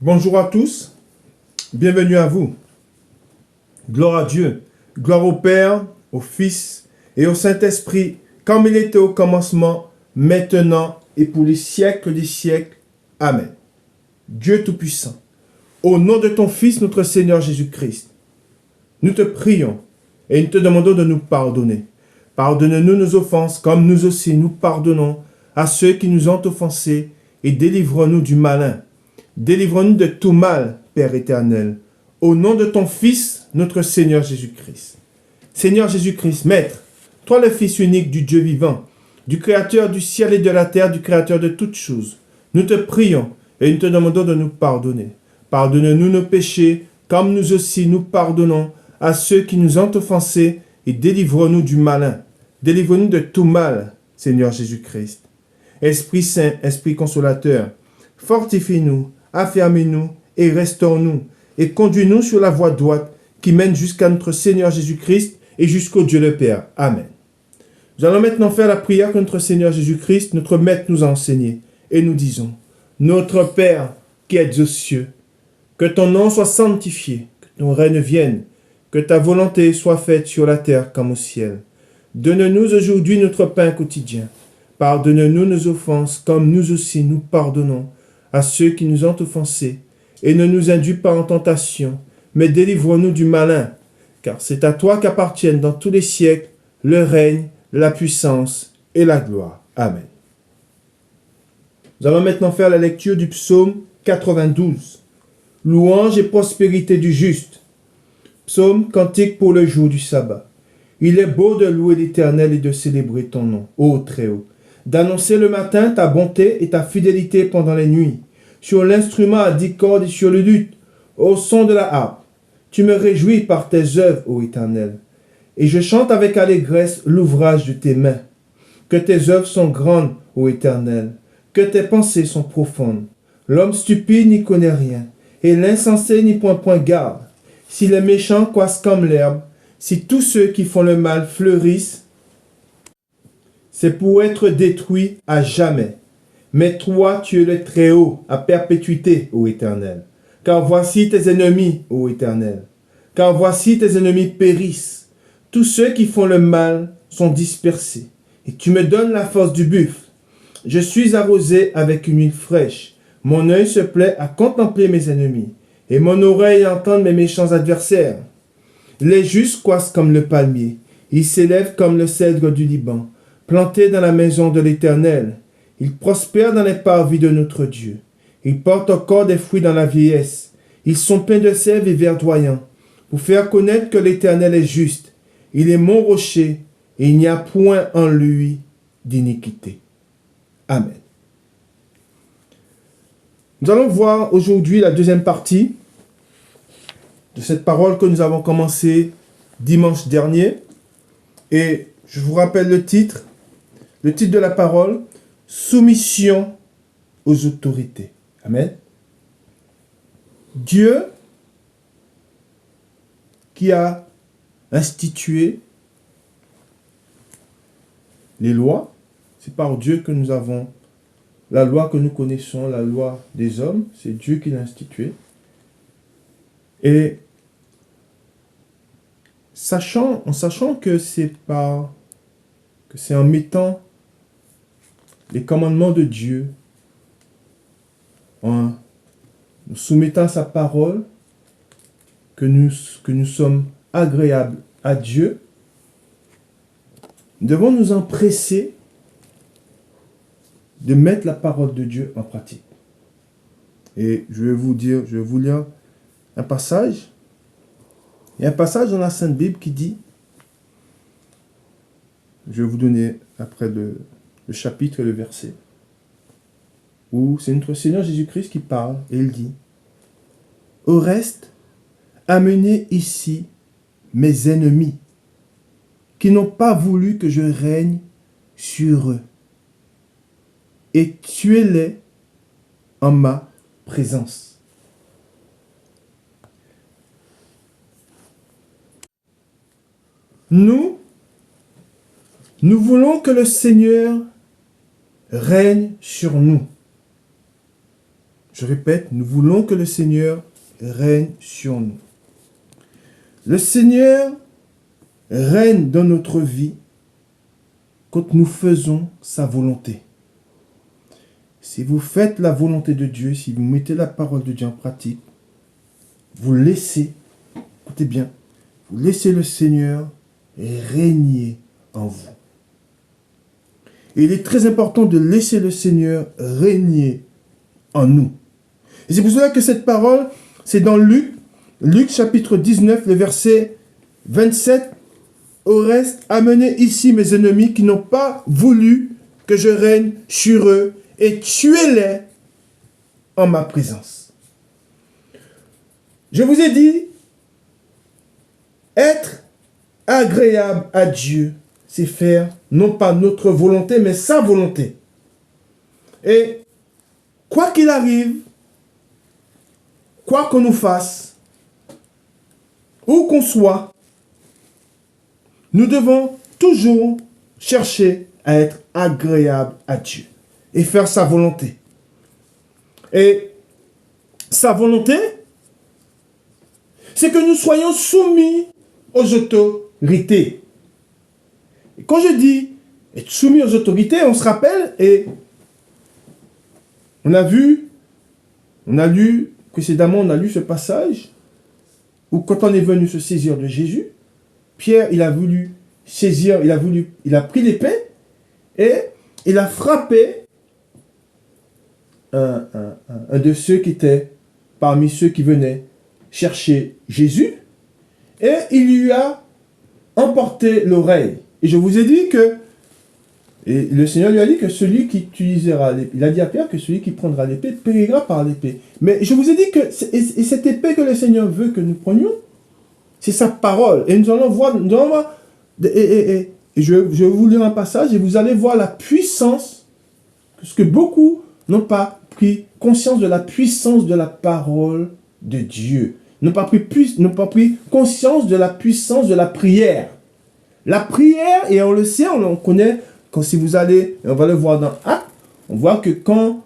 Bonjour à tous, bienvenue à vous. Gloire à Dieu, gloire au Père, au Fils et au Saint-Esprit, comme il était au commencement, maintenant et pour les siècles des siècles. Amen. Dieu Tout-Puissant, au nom de ton Fils, notre Seigneur Jésus-Christ, nous te prions et nous te demandons de nous pardonner. Pardonne-nous nos offenses, comme nous aussi nous pardonnons à ceux qui nous ont offensés, et délivre-nous du malin. Délivre-nous de tout mal, Père éternel, au nom de ton Fils, notre Seigneur Jésus-Christ. Seigneur Jésus-Christ, Maître, toi le Fils unique du Dieu vivant, du Créateur du ciel et de la terre, du Créateur de toutes choses, nous te prions et nous te demandons de nous pardonner. Pardonne-nous nos péchés, comme nous aussi nous pardonnons à ceux qui nous ont offensés, et délivre-nous du malin. Délivre-nous de tout mal, Seigneur Jésus-Christ. Esprit Saint, Esprit Consolateur, fortifie-nous, affermis-nous et restaure-nous, et conduis-nous sur la voie droite qui mène jusqu'à notre Seigneur Jésus-Christ et jusqu'au Dieu le Père. Amen. Nous allons maintenant faire la prière que notre Seigneur Jésus-Christ, notre Maître, nous a enseignée. Et nous disons, Notre Père qui êtes aux cieux, que ton nom soit sanctifié, que ton règne vienne, que ta volonté soit faite sur la terre comme au ciel. Donne-nous aujourd'hui notre pain quotidien. Pardonne-nous nos offenses, comme nous aussi nous pardonnons à ceux qui nous ont offensés. Et ne nous induis pas en tentation, mais délivre-nous du malin. Car c'est à toi qu'appartiennent dans tous les siècles le règne, la puissance et la gloire. Amen. Nous allons maintenant faire la lecture du psaume 92. Louange et prospérité du juste. Psaume cantique pour le jour du sabbat. Il est beau de louer l'Éternel et de célébrer ton nom, ô Très-Haut, d'annoncer le matin ta bonté et ta fidélité pendant les nuits, sur l'instrument à 10 cordes et sur le luth, au son de la harpe. Tu me réjouis par tes œuvres, ô Éternel, et je chante avec allégresse l'ouvrage de tes mains. Que tes œuvres sont grandes, ô Éternel, que tes pensées sont profondes. L'homme stupide n'y connaît rien, et l'insensé n'y point garde. Si les méchants croissent comme l'herbe, si tous ceux qui font le mal fleurissent, c'est pour être détruits à jamais. Mais toi, tu es le Très-Haut, à perpétuité, ô Éternel. Car voici tes ennemis, ô Éternel. Car voici tes ennemis périssent. Tous ceux qui font le mal sont dispersés. Et tu me donnes la force du buffle. Je suis arrosé avec une huile fraîche. Mon œil se plaît à contempler mes ennemis, et mon oreille à entendre mes méchants adversaires. Les justes croissent comme le palmier. Ils s'élèvent comme le cèdre du Liban, plantés dans la maison de l'Éternel. Ils prospèrent dans les parvis de notre Dieu. Ils portent encore des fruits dans la vieillesse. Ils sont pleins de sève et verdoyants, pour faire connaître que l'Éternel est juste. Il est mon rocher, et il n'y a point en lui d'iniquité. Amen. Nous allons voir aujourd'hui la deuxième partie de cette parole que nous avons commencée dimanche dernier. Et je vous rappelle le titre de la parole, Soumission aux autorités. Amen. Dieu qui a institué les lois, c'est par Dieu que nous avons la loi que nous connaissons, la loi des hommes, c'est Dieu qui l'a instituée. Et en sachant que c'est en mettant les commandements de Dieu, en nous soumettant à sa parole, que nous sommes agréables à Dieu, nous devons nous empresser de mettre la parole de Dieu en pratique. Et je vais vous lire un passage. Il y a un passage dans la Sainte Bible qui dit, je vais vous donner après le chapitre et le verset, où c'est notre Seigneur Jésus-Christ qui parle, et il dit, « Au reste, amenez ici mes ennemis, qui n'ont pas voulu que je règne sur eux, et tuez-les en ma présence. » Nous voulons que le Seigneur règne sur nous. Je répète, nous voulons que le Seigneur règne sur nous. Le Seigneur règne dans notre vie quand nous faisons sa volonté. Si vous faites la volonté de Dieu, si vous mettez la parole de Dieu en pratique, vous laissez, écoutez bien, vous laissez le Seigneur régner en vous. Et il est très important de laisser le Seigneur régner en nous. Et c'est pour cela que cette parole, c'est dans Luc chapitre 19, le verset 27. Au reste, amenez ici mes ennemis qui n'ont pas voulu que je règne sur eux et tuez-les en ma présence. Je vous ai dit, être agréable à Dieu, c'est faire non pas notre volonté, mais sa volonté. Et quoi qu'il arrive, quoi qu'on nous fasse, où qu'on soit, nous devons toujours chercher à être agréable à Dieu et faire sa volonté. Et sa volonté, c'est que nous soyons soumis aux autorités. Et quand je dis être soumis aux autorités, on se rappelle, et on a lu précédemment, on a lu ce passage où quand on est venu se saisir de Jésus, Pierre, il a pris l'épée et il a frappé un de ceux qui étaient parmi ceux qui venaient chercher Jésus et il lui a emporté l'oreille. Et je vous ai dit que, et le Seigneur lui a dit que celui qui utilisera l'épée, il a dit à Pierre que celui qui prendra l'épée périra par l'épée. Mais je vous ai dit que, et cette épée que le Seigneur veut que nous prenions, c'est sa parole. Et nous allons voir, et je vais vous lire un passage et vous allez voir la puissance, parce que beaucoup n'ont pas pris conscience de la puissance de la parole de Dieu. N'ont pas pris conscience de la puissance de la prière. La prière, et on le sait, on connaît, quand si vous allez, on va le voir dans Actes, on voit que quand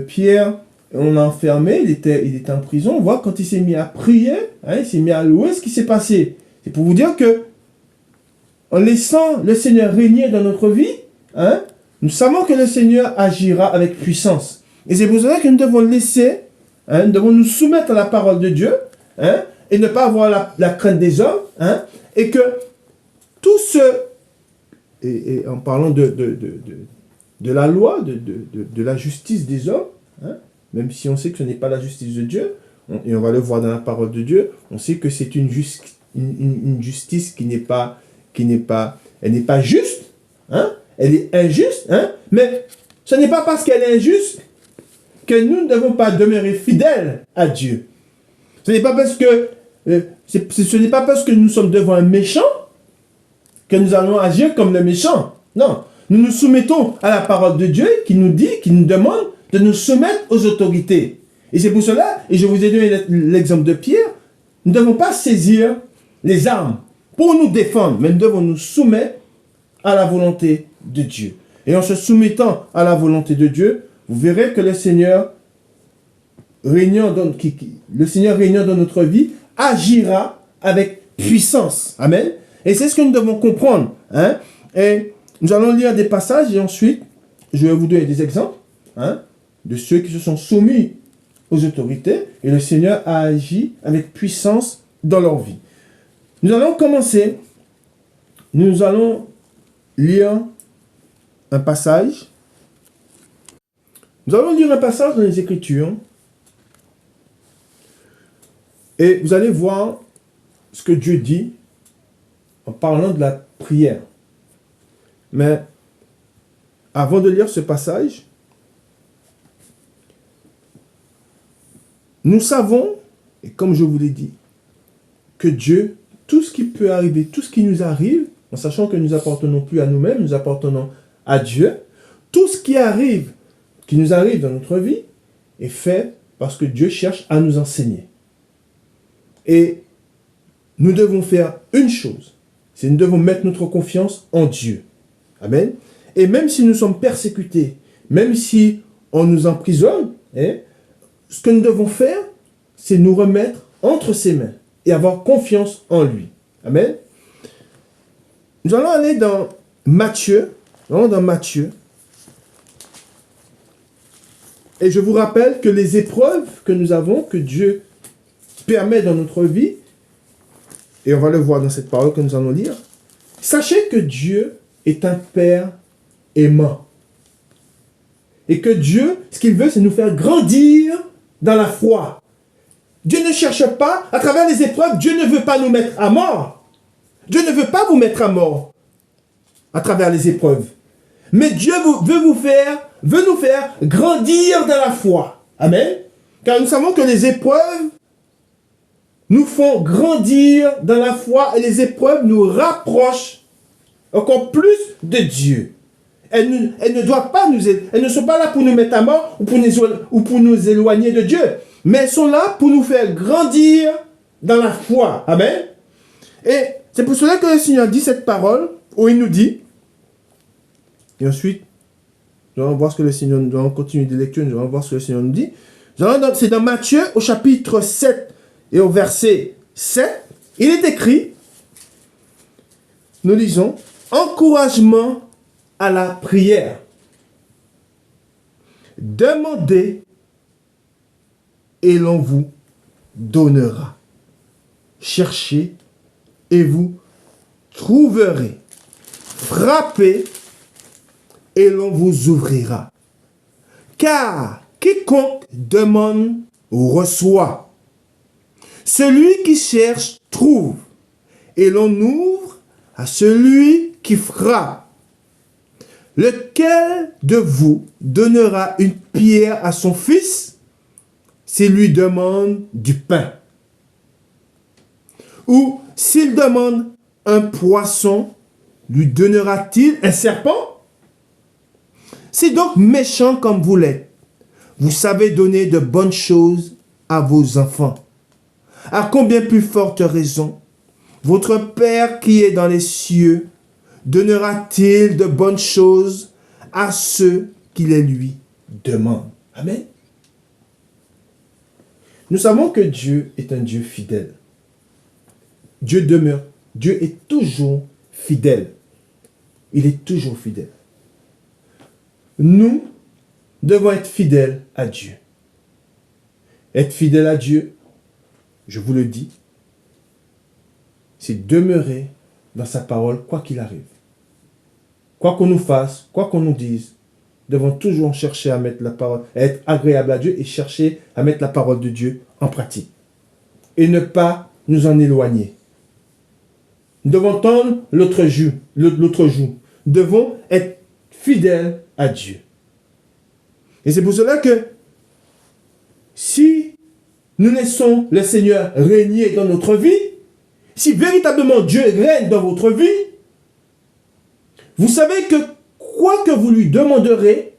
Pierre, on l'a enfermé, il était en prison, on voit quand il s'est mis à prier, il s'est mis à louer, ce qui s'est passé. C'est pour vous dire que, en laissant le Seigneur régner dans notre vie, nous savons que le Seigneur agira avec puissance. Et c'est pour cela que nous devons laisser, nous devons nous soumettre à la parole de Dieu, et ne pas avoir la crainte des hommes, et que tout ce, et en parlant de la loi, de la justice des hommes, même si on sait que ce n'est pas la justice de Dieu, et on va le voir dans la parole de Dieu, on sait que c'est une justice qui n'est pas juste, elle est injuste, mais ce n'est pas parce qu'elle est injuste que nous ne devons pas demeurer fidèles à Dieu. Ce n'est pas parce que nous sommes devant un méchant que nous allons agir comme le méchant. Non, nous nous soumettons à la parole de Dieu qui nous demande de nous soumettre aux autorités. Et c'est pour cela, et je vous ai donné l'exemple de Pierre, nous ne devons pas saisir les armes pour nous défendre, mais nous devons nous soumettre à la volonté de Dieu. Et en se soumettant à la volonté de Dieu, vous verrez que le Seigneur régnant dans notre vie agira avec puissance. Amen. Et c'est ce que nous devons comprendre. Et nous allons lire des passages et ensuite, je vais vous donner des exemples de ceux qui se sont soumis aux autorités et le Seigneur a agi avec puissance dans leur vie. Nous allons commencer, nous allons lire un passage. Nous allons lire un passage dans les Écritures et vous allez voir ce que Dieu dit en parlant de la prière. Mais avant de lire ce passage, nous savons, et comme je vous l'ai dit, que Dieu, tout ce qui peut arriver, tout ce qui nous arrive, en sachant que nous appartenons plus à nous-mêmes, nous appartenons à Dieu, tout ce qui nous arrive dans notre vie, est fait parce que Dieu cherche à nous enseigner. Et nous devons faire une chose, c'est nous devons mettre notre confiance en Dieu. Amen. Et même si nous sommes persécutés, même si on nous emprisonne, ce que nous devons faire, c'est nous remettre entre ses mains et avoir confiance en lui. Amen. Nous allons aller dans Matthieu. Et je vous rappelle que les épreuves que nous avons, que Dieu permet dans notre vie, et on va le voir dans cette parole que nous allons lire, sachez que Dieu est un Père aimant. Et que Dieu, ce qu'il veut, c'est nous faire grandir dans la foi. Dieu ne cherche pas, à travers les épreuves, Dieu ne veut pas nous mettre à mort. Dieu ne veut pas vous mettre à mort à travers les épreuves. Mais Dieu veut nous faire grandir dans la foi. Amen. Car nous savons que les épreuves nous font grandir dans la foi et les épreuves nous rapprochent encore plus de Dieu. Elles ne doivent pas elles ne sont pas là pour nous mettre à mort ou pour nous éloigner de Dieu. Mais elles sont là pour nous faire grandir dans la foi. Amen. Et c'est pour cela que le Seigneur dit cette parole où il nous dit, et ensuite, nous allons voir ce que le Seigneur, nous allons continuer de lecture, nous allons voir ce que le Seigneur nous dit. C'est dans Matthieu au chapitre 7 et au verset 7, il est écrit, nous lisons, encouragement à la prière. Demandez et l'on vous donnera. Cherchez et vous trouverez. Frappez et l'on vous ouvrira. Car quiconque demande reçoit. Celui qui cherche trouve. Et l'on ouvre à celui qui frappe. Lequel de vous donnera une pierre à son fils s'il lui demande du pain? Ou s'il demande un poisson, lui donnera-t-il un serpent? Si donc méchant comme vous l'êtes, vous savez donner de bonnes choses à vos enfants, à combien plus forte raison votre Père qui est dans les cieux donnera-t-il de bonnes choses à ceux qui les lui demandent? Amen. Nous savons que Dieu est un Dieu fidèle. Dieu demeure. Dieu est toujours fidèle. Il est toujours fidèle. Nous devons être fidèles à Dieu. Être fidèle à Dieu, je vous le dis, c'est demeurer dans sa parole quoi qu'il arrive. Quoi qu'on nous fasse, quoi qu'on nous dise, nous devons toujours chercher à mettre la parole, à être agréable à Dieu et chercher à mettre la parole de Dieu en pratique. Et ne pas nous en éloigner. Nous devons tendre l'autre joue. Nous devons être fidèles à Dieu. Et c'est pour cela que si nous laissons le Seigneur régner dans notre vie, si véritablement Dieu règne dans votre vie, vous savez que quoi que vous lui demanderez,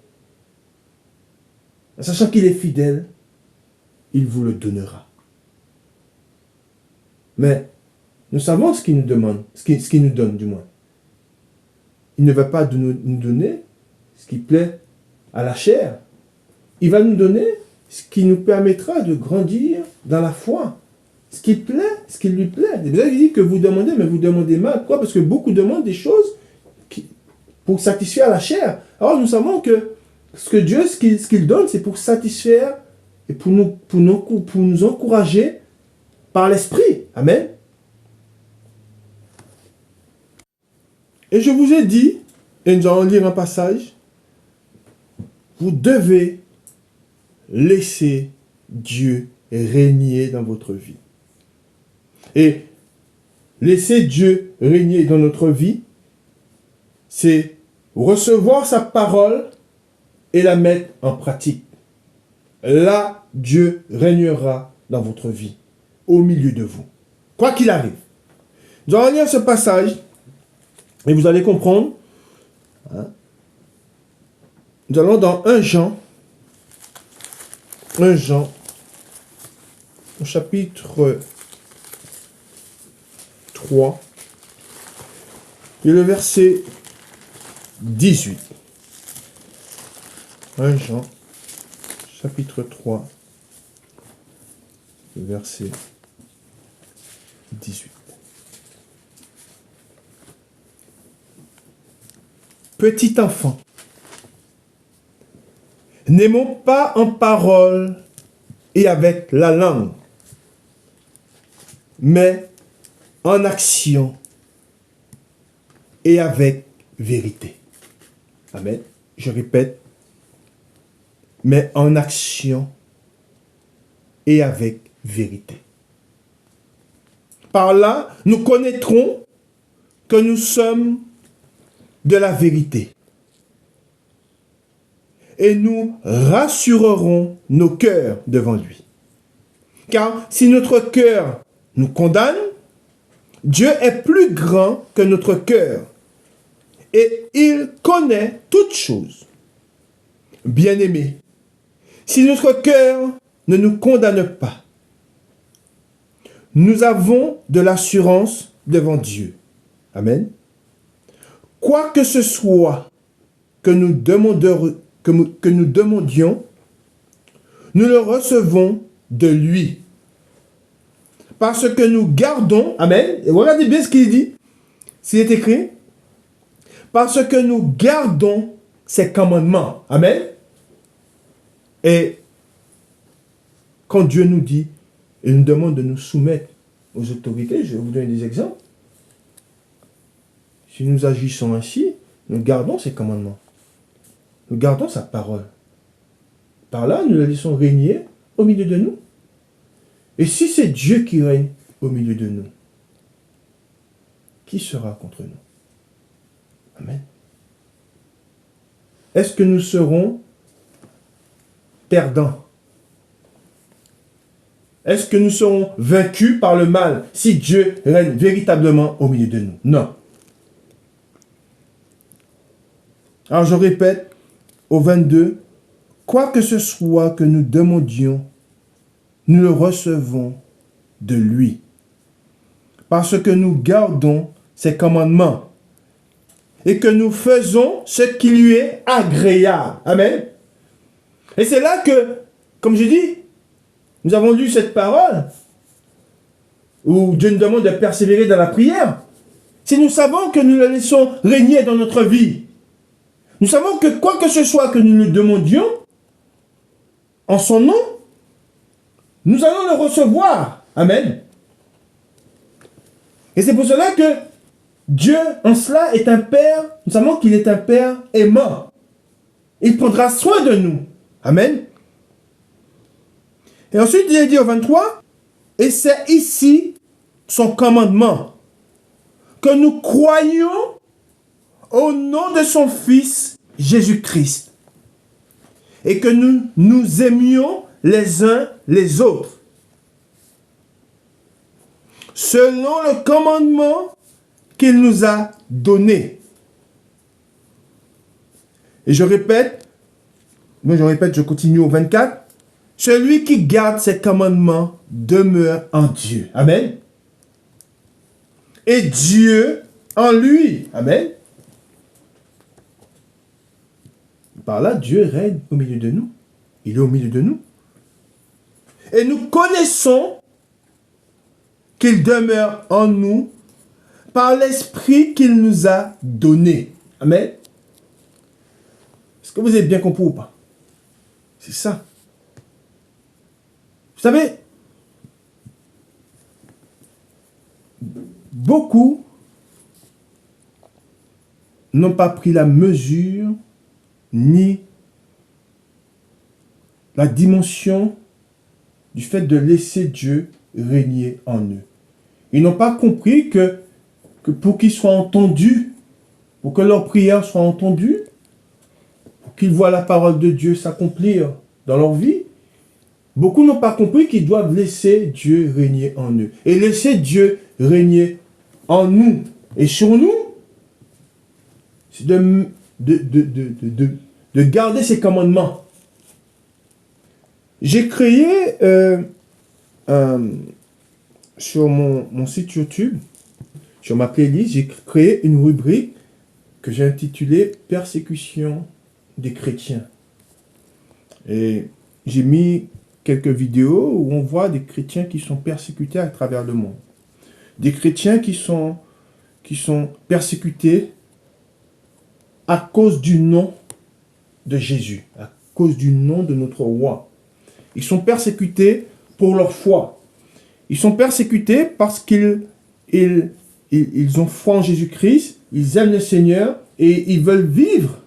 en sachant qu'il est fidèle, il vous le donnera. Mais nous savons ce qu'il nous demande, ce qu'il nous donne du moins. Il ne va pas nous donner ce qui plaît à la chair. Il va nous donner ce qui nous permettra de grandir dans la foi. Ce qui plaît, ce qui lui plaît. Vous avez dit que vous demandez, mais vous demandez mal. Pourquoi? Parce que beaucoup demandent des choses pour satisfaire la chair. Alors nous savons que ce que Dieu, ce qu'il donne, c'est pour satisfaire et pour nous encourager par l'Esprit. Amen. Et je vous ai dit, et nous allons lire un passage, vous devez laisser Dieu régner dans votre vie. Et laisser Dieu régner dans notre vie, c'est recevoir sa parole et la mettre en pratique. Là, Dieu régnera dans votre vie, au milieu de vous. Quoi qu'il arrive. Nous allons lire ce passage et vous allez comprendre. Nous allons dans 1 Jean, au chapitre 3, et le verset 18. 1 Jean, chapitre 3, verset 18. Petit enfant, n'aimons pas en parole et avec la langue, mais en action et avec vérité. Amen. Je répète, mais en action et avec vérité. Par là, nous connaîtrons que nous sommes de la vérité. Et nous rassurerons nos cœurs devant lui. Car si notre cœur nous condamne, Dieu est plus grand que notre cœur et il connaît toutes choses. Bien-aimés, si notre cœur ne nous condamne pas, nous avons de l'assurance devant Dieu. Amen. Quoi que ce soit que nous demandions, nous le recevons de lui. Parce que nous gardons, amen, et regardez bien ce qu'il dit, s'il est écrit, parce que nous gardons ses commandements. Amen. Et quand Dieu nous dit, il nous demande de nous soumettre aux autorités, je vais vous donner des exemples. Si nous agissons ainsi, nous gardons ses commandements. Nous gardons sa parole. Par là, nous la laissons régner au milieu de nous. Et si c'est Dieu qui règne au milieu de nous, qui sera contre nous? Amen. Est-ce que nous serons perdants? Est-ce que nous serons vaincus par le mal si Dieu règne véritablement au milieu de nous? Non. Alors je répète, au 22, quoi que ce soit que nous demandions, nous le recevons de lui. Parce que nous gardons ses commandements et que nous faisons ce qui lui est agréable. Amen. Et c'est là que, comme je dis, nous avons lu cette parole où Dieu nous demande de persévérer dans la prière. Si nous savons que nous le laissons régner dans notre vie, nous savons que quoi que ce soit que nous lui demandions, en son nom, nous allons le recevoir. Amen. Et c'est pour cela que Dieu, en cela, est un Père. Nous savons qu'il est un Père aimant. Il prendra soin de nous. Amen. Et ensuite, il est dit au 23, et c'est ici son commandement, que nous croyions au nom de son Fils Jésus-Christ, et que nous nous aimions les uns les autres, selon le commandement qu'il nous a donné. Et je continue au 24. Celui qui garde ses commandements demeure en Dieu. Amen. Et Dieu en lui. Amen. Par là, Dieu règne au milieu de nous. Il est au milieu de nous. Et nous connaissons qu'il demeure en nous par l'esprit qu'il nous a donné. Amen. Est-ce que vous avez bien compris ou pas? C'est ça. Vous savez, beaucoup n'ont pas pris la mesure ni la dimension du fait de laisser Dieu régner en eux. Ils n'ont pas compris que pour qu'ils soient entendus, pour que leurs prières soient entendues, pour qu'ils voient la parole de Dieu s'accomplir dans leur vie, beaucoup n'ont pas compris qu'ils doivent laisser Dieu régner en eux. Et laisser Dieu régner en nous et sur nous, c'est de garder ses commandements. J'ai créé sur mon site YouTube, sur ma playlist, j'ai créé une rubrique que j'ai intitulée « Persécution des chrétiens ». Et j'ai mis quelques vidéos où on voit des chrétiens qui sont persécutés à travers le monde. Des chrétiens qui sont persécutés à cause du nom de Jésus, à cause du nom de notre roi. Ils sont persécutés pour leur foi. Ils sont persécutés parce qu'ils ont foi en Jésus-Christ, ils aiment le Seigneur et ils veulent vivre.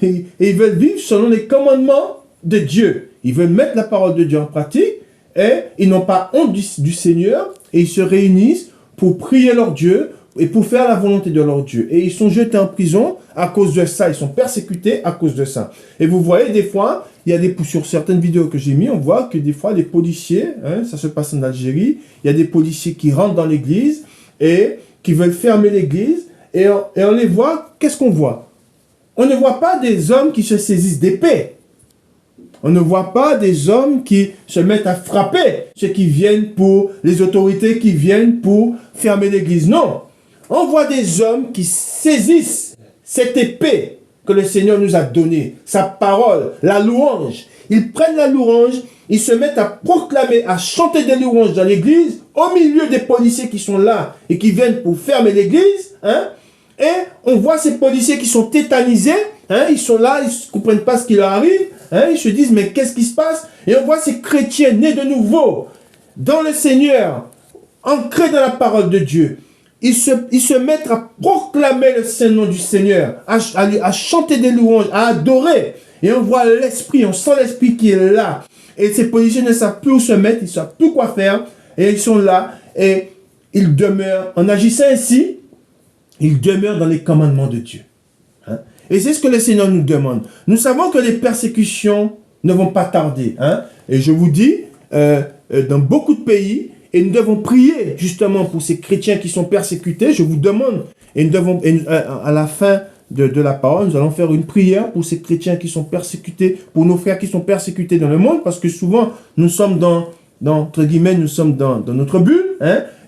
Et ils veulent vivre selon les commandements de Dieu. Ils veulent mettre la parole de Dieu en pratique et ils n'ont pas honte du Seigneur et ils se réunissent pour prier leur Dieu et pour faire la volonté de leur Dieu. Et ils sont jetés en prison à cause de ça. Ils sont persécutés à cause de ça. Et vous voyez, des fois, il y a sur certaines vidéos que j'ai mis, on voit que des fois, les policiers, ça se passe en Algérie, il y a des policiers qui rentrent dans l'église et qui veulent fermer l'église. Et on les voit, qu'est-ce qu'on voit? On ne voit pas des hommes qui se saisissent d'épée. On ne voit pas des hommes qui se mettent à frapper ceux qui viennent pour les autorités qui viennent pour fermer l'église. Non. On voit des hommes qui saisissent cette épée que le Seigneur nous a donnée, sa parole, la louange. Ils prennent la louange, ils se mettent à proclamer, à chanter des louanges dans l'église, au milieu des policiers qui sont là et qui viennent pour fermer l'église, Et on voit ces policiers qui sont tétanisés, ils sont là, ils ne comprennent pas ce qui leur arrive, ils se disent, mais qu'est-ce qui se passe? Et on voit ces chrétiens nés de nouveau, dans le Seigneur, ancrés dans la parole de Dieu. Ils se mettent à proclamer le saint nom du Seigneur, à chanter des louanges, à adorer. Et on voit l'esprit, on sent l'esprit qui est là. Et ces policiers ne savent plus où se mettre, ils ne savent plus quoi faire. Et ils sont là, et ils demeurent, en agissant ainsi, ils demeurent dans les commandements de Dieu. Et c'est ce que le Seigneur nous demande. Nous savons que les persécutions ne vont pas tarder. Et je vous dis, dans beaucoup de pays, et nous devons prier justement pour ces chrétiens qui sont persécutés. Je vous demande, et nous devons, à la fin de la parole, nous allons faire une prière pour ces chrétiens qui sont persécutés, pour nos frères qui sont persécutés dans le monde, parce que souvent, nous sommes entre guillemets, nous sommes dans notre bulle,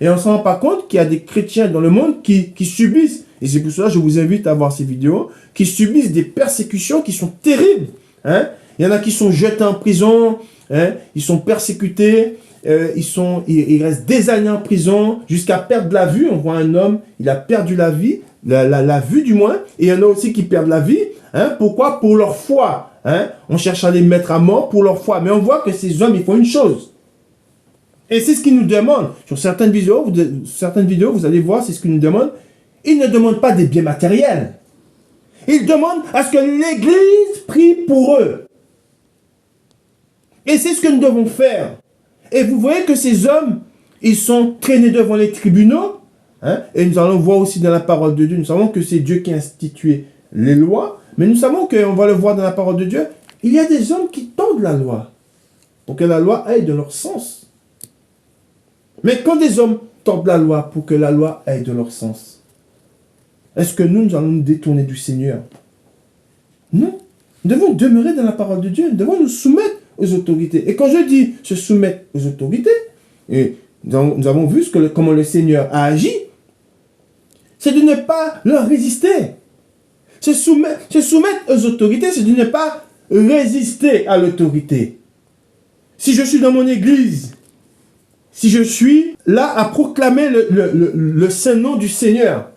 et on ne se rend pas compte qu'il y a des chrétiens dans le monde qui subissent, et c'est pour cela que je vous invite à voir ces vidéos, qui subissent des persécutions qui sont terribles. Il y en a qui sont jetés en prison, ils sont persécutés, ils restent des années en prison, jusqu'à perdre la vue. On voit un homme, il a perdu la vie, la vue du moins, et il y en a aussi qui perdent la vie. Pourquoi? Pour leur foi. On cherche à les mettre à mort pour leur foi. Mais on voit que ces hommes, ils font une chose. Et c'est ce qu'ils nous demandent. Sur certaines vidéos, vous allez voir, c'est ce qu'ils nous demandent. Ils ne demandent pas des biens matériels. Ils demandent à ce que l'Église prie pour eux. Et c'est ce que nous devons faire. Et vous voyez que ces hommes, ils sont traînés devant les tribunaux. Et nous allons voir aussi dans la parole de Dieu. Nous savons que c'est Dieu qui a institué les lois. Mais nous savons qu'on va le voir dans la parole de Dieu. Il y a des hommes qui tendent la loi pour que la loi aille de leur sens. Mais quand des hommes tordent la loi pour que la loi aille de leur sens, est-ce que nous allons nous détourner du Seigneur? Non. Nous devons demeurer dans la parole de Dieu. Nous devons nous soumettre aux autorités. Et quand je dis se soumettre aux autorités, et nous avons vu comment le Seigneur a agi, c'est de ne pas leur résister. Se soumettre aux autorités, c'est de ne pas résister à l'autorité. Si je suis dans mon église, si je suis là à proclamer le saint nom du Seigneur,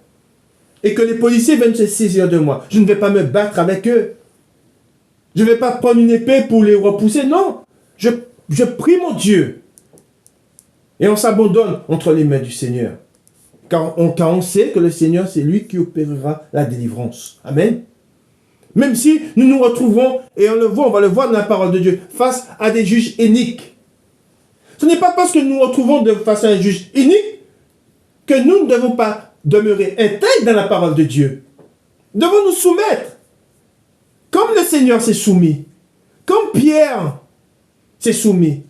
et que les policiers viennent se saisir de moi, je ne vais pas me battre avec eux. Je ne vais pas prendre une épée pour les repousser. Non, je prie mon Dieu. Et on s'abandonne entre les mains du Seigneur. Car on sait que le Seigneur, c'est lui qui opérera la délivrance. Amen. Même si nous nous retrouvons, et on va le voir dans la parole de Dieu, face à des juges iniques. Ce n'est pas parce que nous nous retrouvons face à un juge inique que nous ne devons pas demeurer intègres dans la parole de Dieu. Nous devons nous soumettre. Comme le Seigneur s'est soumis. Comme Pierre s'est soumis.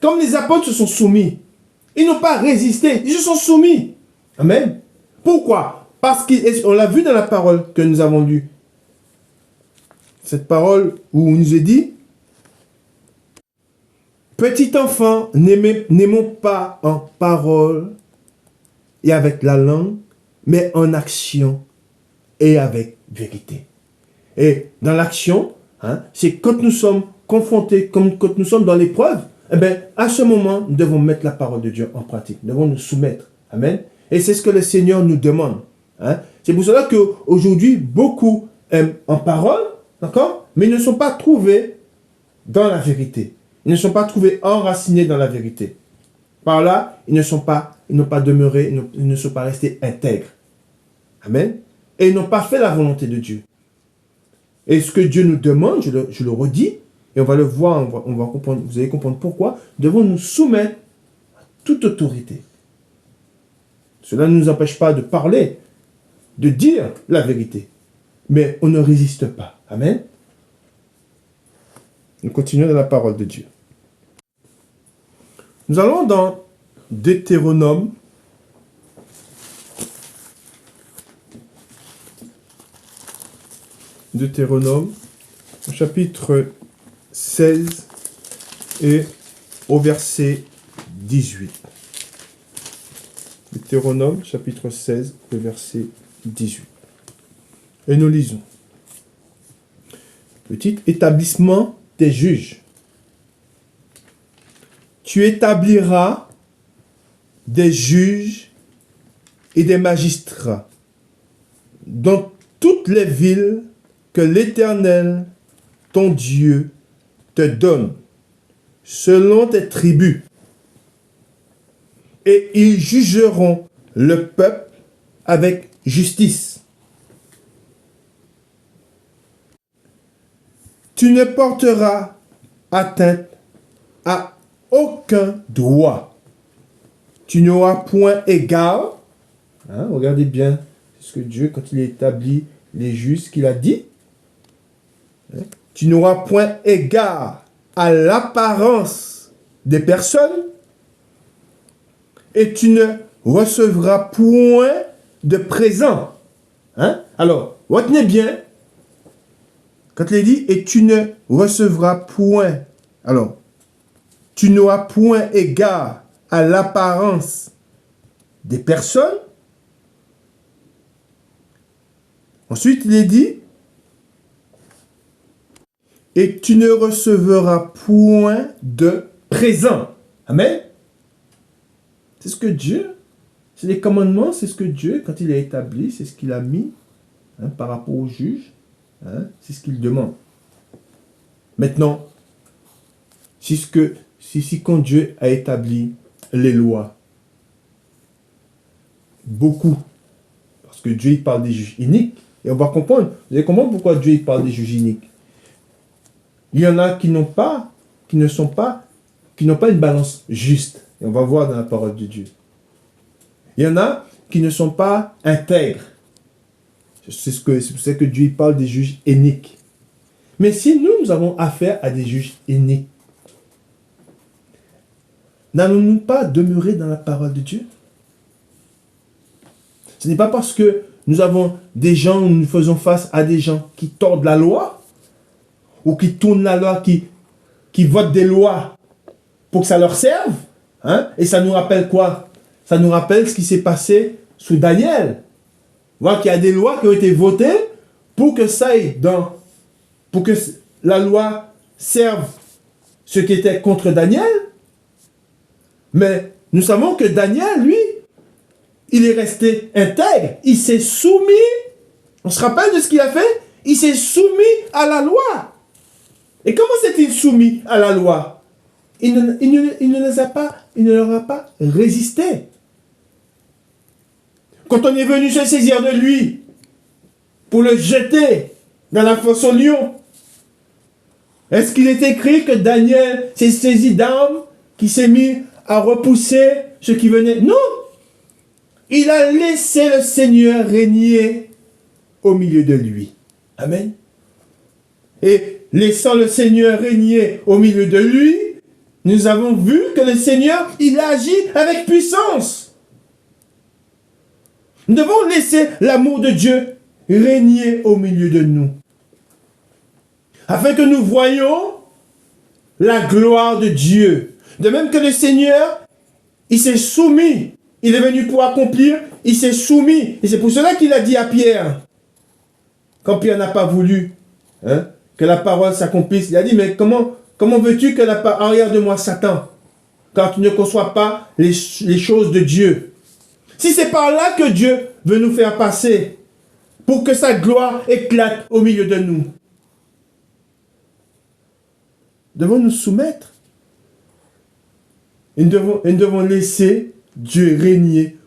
Comme les apôtres se sont soumis. Ils n'ont pas résisté. Ils se sont soumis. Amen. Pourquoi? Parce qu'on l'a vu dans la parole que nous avons lue. Cette parole où on nous est dit: petit enfant, n'aimons pas en parole et avec la langue, mais en action et avec vérité. Et dans l'action, c'est quand nous sommes confrontés, comme quand nous sommes dans l'épreuve, eh bien, à ce moment, nous devons mettre la parole de Dieu en pratique. Nous devons nous soumettre. Amen. Et c'est ce que le Seigneur nous demande. Hein? C'est pour cela qu'aujourd'hui, beaucoup aiment en parole, d'accord? Mais ils ne sont pas trouvés dans la vérité. Ils ne sont pas trouvés enracinés dans la vérité. Par là, ils n'ont pas demeuré, ils ne sont pas restés intègres. Amen. Et ils n'ont pas fait la volonté de Dieu. Et ce que Dieu nous demande, je le redis, et on va le voir, on va comprendre, vous allez comprendre pourquoi, nous devons nous soumettre à toute autorité. Cela ne nous empêche pas de parler, de dire la vérité. Mais on ne résiste pas. Amen. Nous continuons dans la parole de Dieu. Nous allons dans Deutéronome. Deutéronome, chapitre 16 et au verset 18. Deutéronome, chapitre 16, le verset 18. Et nous lisons. Le titre, établissement des juges. Tu établiras des juges et des magistrats dans toutes les villes que l'Éternel, ton Dieu, te donne, selon tes tribus. Et ils jugeront le peuple avec justice. Tu ne porteras atteinte à aucun droit. Tu n'auras point égard. Hein, regardez bien ce que Dieu, quand il établit les juges, qu'il a dit. Hein, tu n'auras point égard à l'apparence des personnes et tu ne recevras point de présent. Hein? Alors, retenez bien, quand il est dit, et tu ne recevras point, alors, tu n'auras point égard à l'apparence des personnes. Ensuite, il est dit, et tu ne recevras point de présent. Amen. C'est ce que Dieu, c'est les commandements, c'est ce que Dieu, quand il a établi, c'est ce qu'il a mis hein, par rapport aux juges, hein, c'est ce qu'il demande. Maintenant, si quand Dieu a établi les lois, beaucoup, parce que Dieu il parle des juges iniques, et on va comprendre, vous allez comprendre pourquoi Dieu il parle des juges iniques. Il y en a qui n'ont pas une balance juste. Et on va voir dans la parole de Dieu. Il y en a qui ne sont pas intègres. C'est pour ça que Dieu parle des juges iniques. Mais si nous avons affaire à des juges iniques, n'allons-nous pas demeurer dans la parole de Dieu? Ce n'est pas parce que nous avons des gens, nous faisons face à des gens qui tordent la loi, ou qui tournent la loi, qui votent des lois pour que ça leur serve. Hein? Et ça nous rappelle quoi? Ça nous rappelle ce qui s'est passé sous Daniel. Voilà qu'il y a des lois qui ont été votées pour que ça aille pour que la loi serve ce qui était contre Daniel. Mais nous savons que Daniel, lui, il est resté intègre. Il s'est soumis. On se rappelle de ce qu'il a fait? Il s'est soumis à la loi. Et comment s'est-il soumis à la loi? Il ne leur a pas résisté. Quand on est venu se saisir de lui pour le jeter dans la fosse aux lions, est-ce qu'il est écrit que Daniel s'est saisi d'armes, qui s'est mis à repousser ce qui venait? Non! Il a laissé le Seigneur régner au milieu de lui. Amen. Et laissant le Seigneur régner au milieu de lui, nous avons vu que le Seigneur, il agit avec puissance. Nous devons laisser l'amour de Dieu régner au milieu de nous. Afin que nous voyions la gloire de Dieu. De même que le Seigneur, il s'est soumis. Il est venu pour accomplir, il s'est soumis. Et c'est pour cela qu'il a dit à Pierre, quand Pierre n'a pas voulu que la parole s'accomplisse, il a dit, mais comment Comment veux-tu que arrière de moi Satan, car tu ne conçois pas les choses de Dieu? Si c'est par là que Dieu veut nous faire passer, pour que sa gloire éclate au milieu de nous, devons nous soumettre. Et nous devons laisser Dieu régner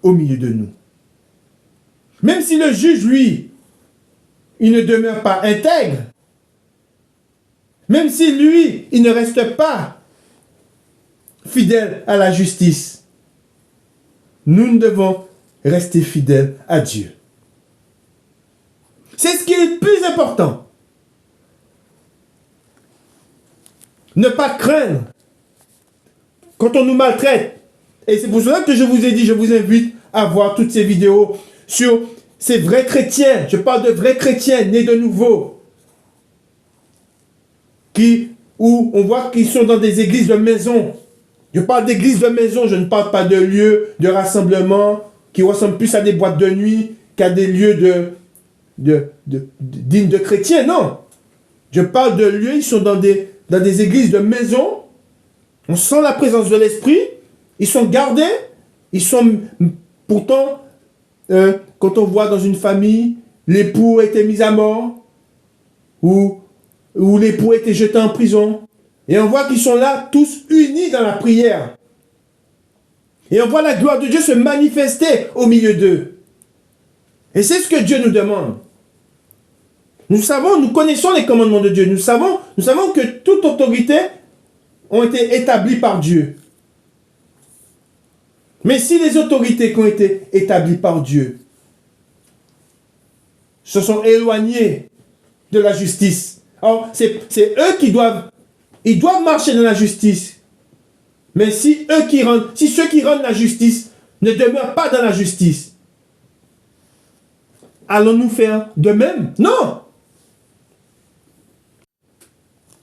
au milieu de nous. Même si le juge, lui, il ne demeure pas intègre, même si lui, il ne reste pas fidèle à la justice, nous devons rester fidèles à Dieu. C'est ce qui est le plus important. Ne pas craindre quand on nous maltraite. Et c'est pour cela que je vous ai dit, je vous invite à voir toutes ces vidéos sur ces vrais chrétiens. Je parle de vrais chrétiens nés de nouveau. Où on voit qu'ils sont dans des églises de maison. Je parle d'églises de maison, je ne parle pas de lieux de rassemblement qui ressemblent plus à des boîtes de nuit qu'à des lieux dignes de chrétiens. Non. Je parle de lieux, ils sont dans des églises de maison. On sent la présence de l'esprit. Ils sont gardés. Ils sont pourtant, quand on voit dans une famille, l'époux a été mis à mort ou l'époux a été jeté en prison. Et on voit qu'ils sont là tous unis dans la prière. Et on voit la gloire de Dieu se manifester au milieu d'eux. Et c'est ce que Dieu nous demande. Nous connaissons les commandements de Dieu. Nous savons que toute autorité ont été établies par Dieu. Mais si les autorités qui ont été établies par Dieu se sont éloignées de la justice, alors c'est eux qui doivent marcher dans la justice. Mais si ceux qui rendent la justice ne demeurent pas dans la justice, allons-nous faire de même? Non!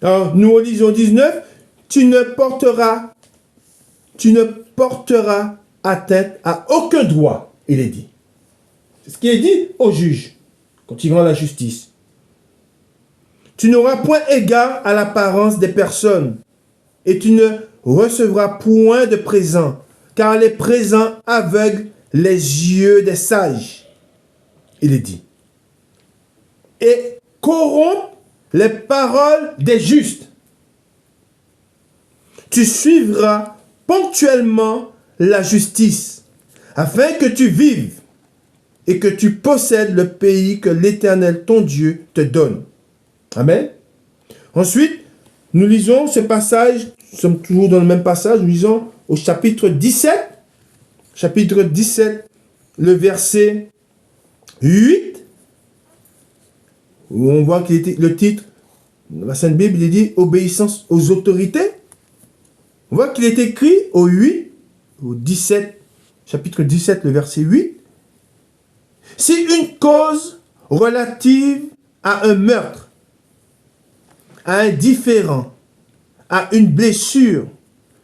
Alors, nous lisons 19, tu ne porteras atteinte à aucun droit, il est dit. C'est ce qui est dit au juge, quand il rend la justice. Tu n'auras point égard à l'apparence des personnes, et tu ne recevras point de présent, car les présents aveuglent les yeux des sages, il est dit. Et corrompent les paroles des justes. Tu suivras ponctuellement la justice, afin que tu vives et que tu possèdes le pays que l'Éternel, ton Dieu, te donne. Amen. Ensuite, nous lisons ce passage, nous sommes toujours dans le même passage, nous lisons au chapitre 17, le verset 8, où on voit qu'il était le titre, dans la Sainte Bible, il est dit « Obéissance aux autorités ». On voit qu'il est écrit au 8, au 17, chapitre 17, le verset 8. « Si une cause relative à un meurtre, à un différend, à une blessure,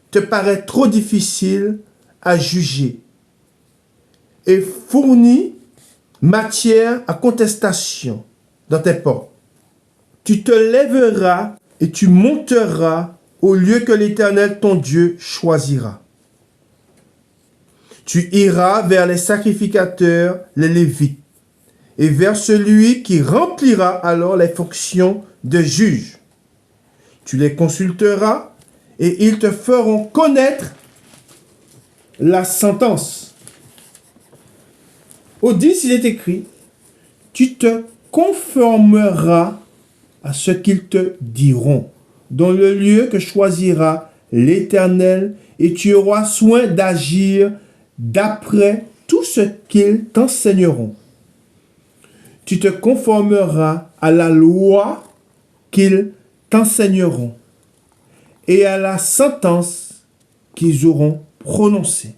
te paraît trop difficile à juger et fournit matière à contestation dans tes portes, tu te lèveras et tu monteras au lieu que l'Éternel, ton Dieu, choisira. Tu iras vers les sacrificateurs, les Lévites, et vers celui qui remplira alors les fonctions de juge. Tu les consulteras et ils te feront connaître la sentence. Au 10, il est écrit, tu te conformeras à ce qu'ils te diront, dans le lieu que choisira l'Éternel, et tu auras soin d'agir d'après tout ce qu'ils t'enseigneront. Tu te conformeras à la loi qu'ils t'enseigneront et à la sentence qu'ils auront prononcée.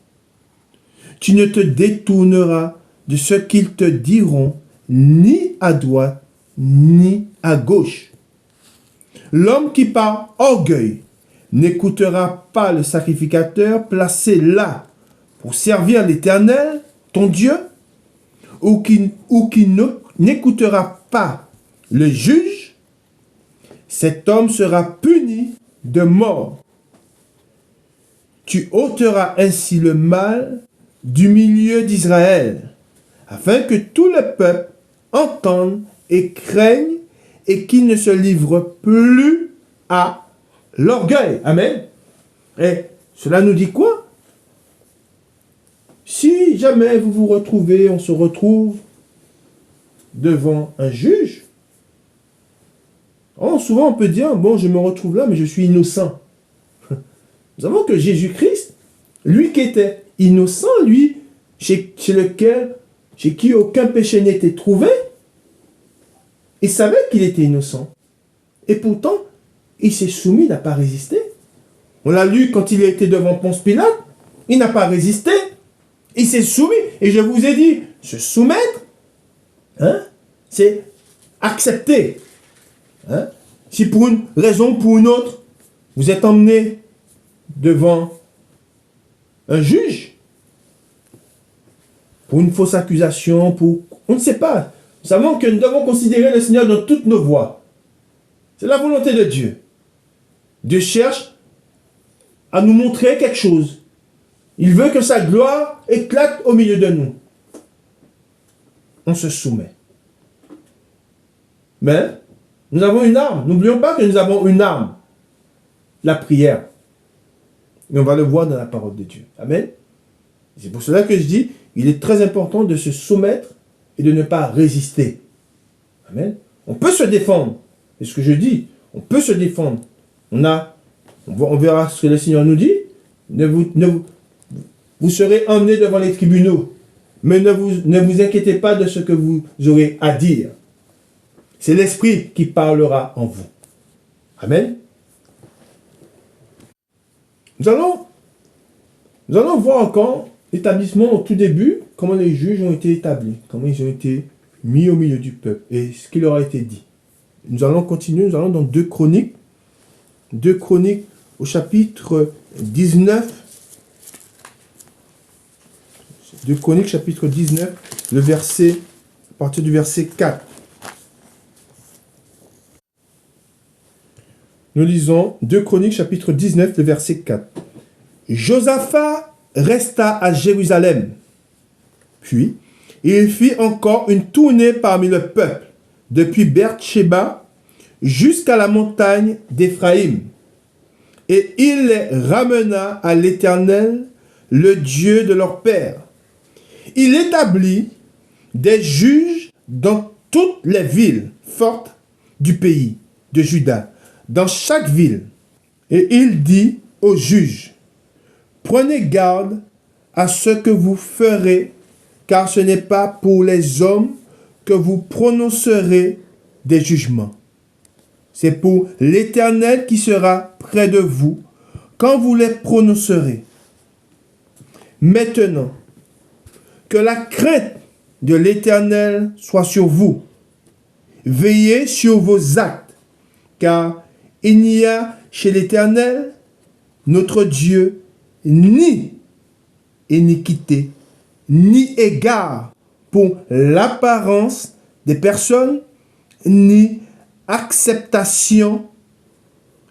Tu ne te détourneras de ce qu'ils te diront, ni à droite, ni à gauche. L'homme qui par orgueil n'écoutera pas le sacrificateur placé là pour servir l'Éternel, ton Dieu, ou qui n'écoutera pas le juge, cet homme sera puni de mort. Tu ôteras ainsi le mal du milieu d'Israël, afin que tout le peuple entende et craigne et qu'il ne se livre plus à l'orgueil. Amen. Et cela nous dit quoi? Si jamais vous vous retrouvez, on se retrouve devant un juge, souvent on peut dire, bon, je me retrouve là, mais je suis innocent. Nous savons que Jésus-Christ, lui qui était innocent, lui, chez qui aucun péché n'était trouvé, il savait qu'il était innocent. Et pourtant, il s'est soumis, il n'a pas résisté. On l'a lu quand il a été devant Ponce Pilate, il n'a pas résisté, il s'est soumis. Et je vous ai dit, se soumettre, c'est accepter. Si pour une raison ou pour une autre, vous êtes emmené devant un juge, pour une fausse accusation, on ne sait pas. Nous savons que nous devons considérer le Seigneur dans toutes nos voies. C'est la volonté de Dieu. Dieu cherche à nous montrer quelque chose. Il veut que sa gloire éclate au milieu de nous. On se soumet. Mais nous avons une arme. N'oublions pas que nous avons une arme. La prière. Et on va le voir dans la parole de Dieu. Amen. C'est pour cela que je dis, il est très important de se soumettre et de ne pas résister. Amen. On peut se défendre. C'est ce que je dis. On peut se défendre. On verra ce que le Seigneur nous dit. Vous serez emmenés devant les tribunaux. Mais ne vous inquiétez pas de ce que vous aurez à dire. C'est l'Esprit qui parlera en vous. Amen. Nous allons voir encore l'établissement au tout début, comment les juges ont été établis, comment ils ont été mis au milieu du peuple et ce qui leur a été dit. Nous allons continuer, nous allons dans 2 Chroniques. 2 Chroniques au chapitre 19. 2 Chroniques chapitre 19, à partir du verset 4. Nous lisons 2 Chroniques chapitre 19, le verset 4. Josaphat resta à Jérusalem. Puis, il fit encore une tournée parmi le peuple, depuis Beersheba jusqu'à la montagne d'Éphraïm. Et il les ramena à l'Éternel, le Dieu de leur père. Il établit des juges dans toutes les villes fortes du pays de Juda, dans chaque ville. Et il dit aux juges, prenez garde à ce que vous ferez, car ce n'est pas pour les hommes que vous prononcerez des jugements. C'est pour l'Éternel qui sera près de vous quand vous les prononcerez. Maintenant, que la crainte de l'Éternel soit sur vous. Veillez sur vos actes, car il n'y a chez l'Éternel, notre Dieu, ni iniquité, ni égard pour l'apparence des personnes, ni acceptation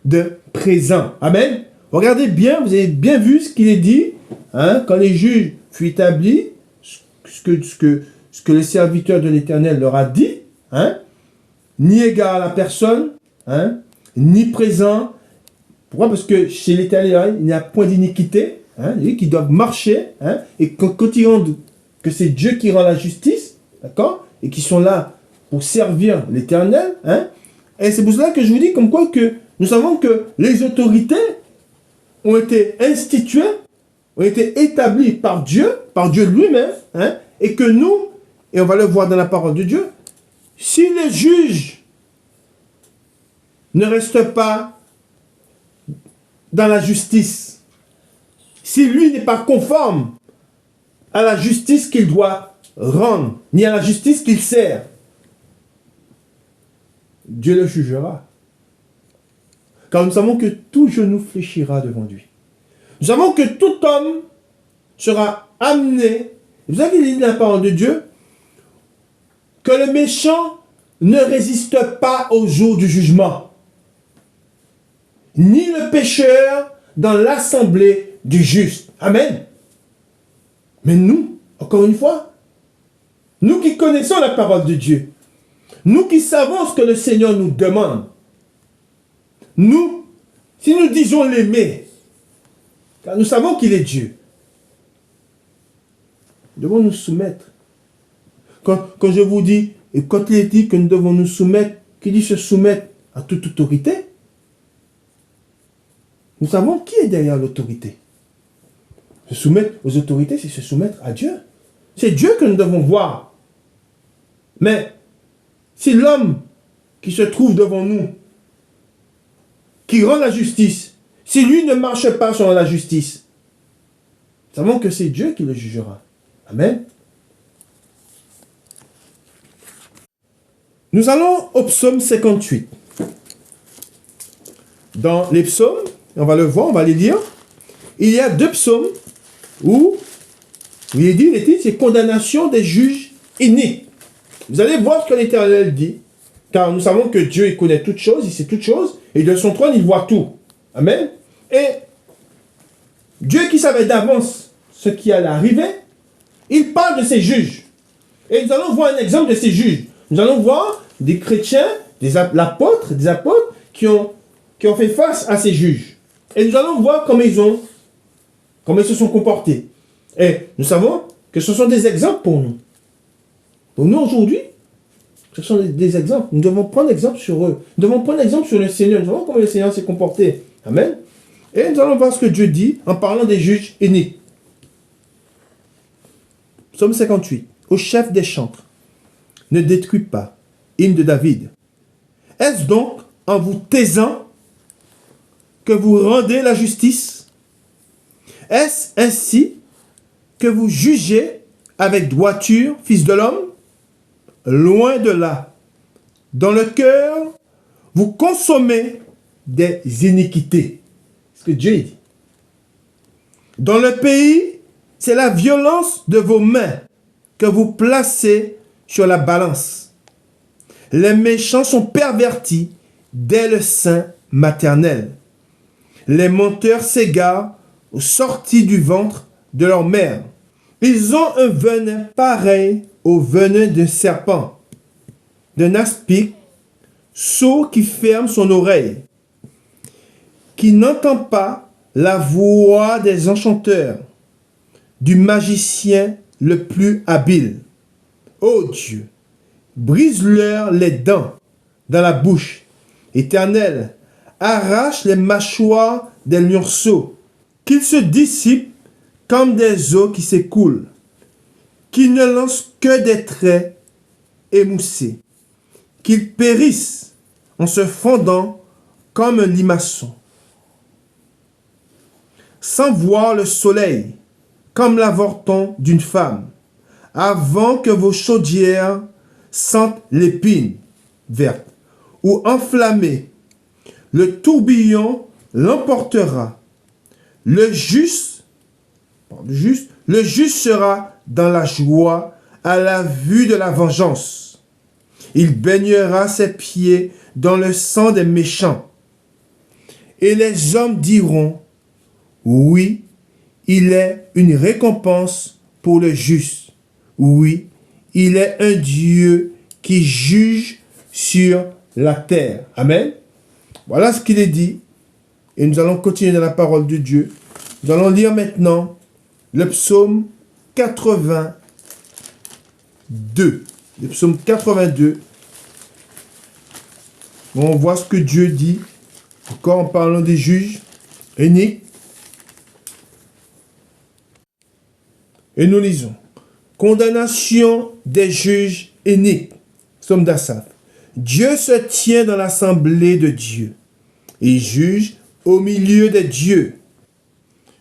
de présent. Amen. Regardez bien, vous avez bien vu ce qu'il est dit, quand les juges furent établis, ce que les serviteurs de l'Éternel leur a dit, ni égard à la personne, ni présent. Pourquoi? Parce que chez l'Éternel, il n'y a point d'iniquité, qui doivent marcher, et quand ils rendent, que c'est Dieu qui rend la justice, d'accord, et qui sont là pour servir l'Éternel, et c'est pour cela que je vous dis comme quoi que nous savons que les autorités ont été instituées, ont été établies par Dieu lui-même, et que nous, et on va le voir dans la parole de Dieu, si les juges ne restent pas dans la justice, si lui n'est pas conforme à la justice qu'il doit rendre, ni à la justice qu'il sert, Dieu le jugera. Car nous savons que tout genou fléchira devant lui. Nous savons que tout homme sera amené. Vous avez dit dans la parole de Dieu que le méchant ne résiste pas au jour du jugement. ni le pécheur dans l'assemblée du juste. Amen. Mais nous, encore une fois, nous qui connaissons la parole de Dieu, nous qui savons ce que le Seigneur nous demande, nous, si nous disons l'aimer, car nous savons qu'il est Dieu, nous devons nous soumettre. Quand je vous dis, et quand il est dit que nous devons nous soumettre, qui dit se soumettre à toute autorité, nous savons qui est derrière l'autorité. Se soumettre aux autorités, c'est se soumettre à Dieu. C'est Dieu que nous devons voir. Mais si l'homme qui se trouve devant nous, qui rend la justice, si lui ne marche pas selon la justice, nous savons que c'est Dieu qui le jugera. Amen. Nous allons au psaume 58. Dans les psaumes, on va le voir, on va les lire. Il y a 2 psaumes où il est dit, le titre, c'est condamnation des juges iniques. Vous allez voir ce que l'Éternel dit, car nous savons que Dieu il connaît toutes choses, il sait toutes choses, et de son trône il voit tout. Amen. Et Dieu qui savait d'avance ce qui allait arriver, il parle de ces juges. Et nous allons voir un exemple de ces juges. Nous allons voir des chrétiens, des apôtres qui ont fait face à ces juges. Et nous allons voir comment ils se sont comportés. Et nous savons que ce sont des exemples pour nous. Pour nous aujourd'hui, ce sont des exemples. Nous devons prendre exemple sur eux. Nous devons prendre exemple sur le Seigneur. Nous savons comment le Seigneur s'est comporté. Amen. Et nous allons voir ce que Dieu dit en parlant des juges iniques. Psaume 58. Au chef des chantres, ne détruis pas, hymne de David. Est-ce donc en vous taisant que vous rendez la justice? Est-ce ainsi que vous jugez avec droiture, fils de l'homme? Loin de là. Dans le cœur, vous consommez des iniquités. C'est ce que Dieu dit. Dans le pays, c'est la violence de vos mains que vous placez sur la balance. Les méchants sont pervertis dès le sein maternel. Les menteurs s'égarent aux sorties du ventre de leur mère. Ils ont un venin pareil au venin d'un serpent, d'un aspic, sot qui ferme son oreille, qui n'entend pas la voix des enchanteurs, du magicien le plus habile. Ô Dieu, brise-leur les dents dans la bouche. Éternel, arrache les mâchoires des lionceaux, qu'ils se dissipent comme des eaux qui s'écoulent, qu'ils ne lancent que des traits émoussés, qu'ils périssent en se fondant comme un limaçon, sans voir le soleil, comme l'avorton d'une femme, avant que vos chaudières sentent l'épine verte, ou enflammée, le tourbillon l'emportera. Le juste sera dans la joie à la vue de la vengeance. Il baignera ses pieds dans le sang des méchants. Et les hommes diront, oui, il est une récompense pour le juste. Oui, il est un Dieu qui juge sur la terre. Amen. Voilà ce qu'il est dit. Et nous allons continuer dans la parole de Dieu. Nous allons lire maintenant le psaume 82. Le psaume 82. On voit ce que Dieu dit, encore en parlant des juges iniques. Et nous lisons. Condamnation des juges iniques. Psaume d'Asaph. Dieu se tient dans l'assemblée de Dieu. Il juge au milieu des dieux.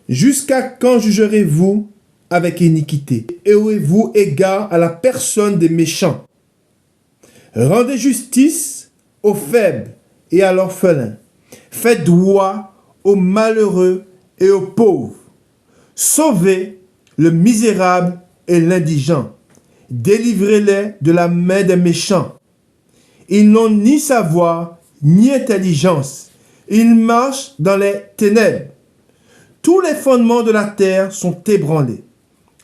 Jusqu'à quand jugerez-vous avec iniquité? Et aurez-vous égard à la personne des méchants? Rendez justice aux faibles et à l'orphelin. Faites droit aux malheureux et aux pauvres. Sauvez le misérable et l'indigent. Délivrez-les de la main des méchants. Ils n'ont ni savoir ni intelligence. Ils marchent dans les ténèbres. Tous les fondements de la terre sont ébranlés.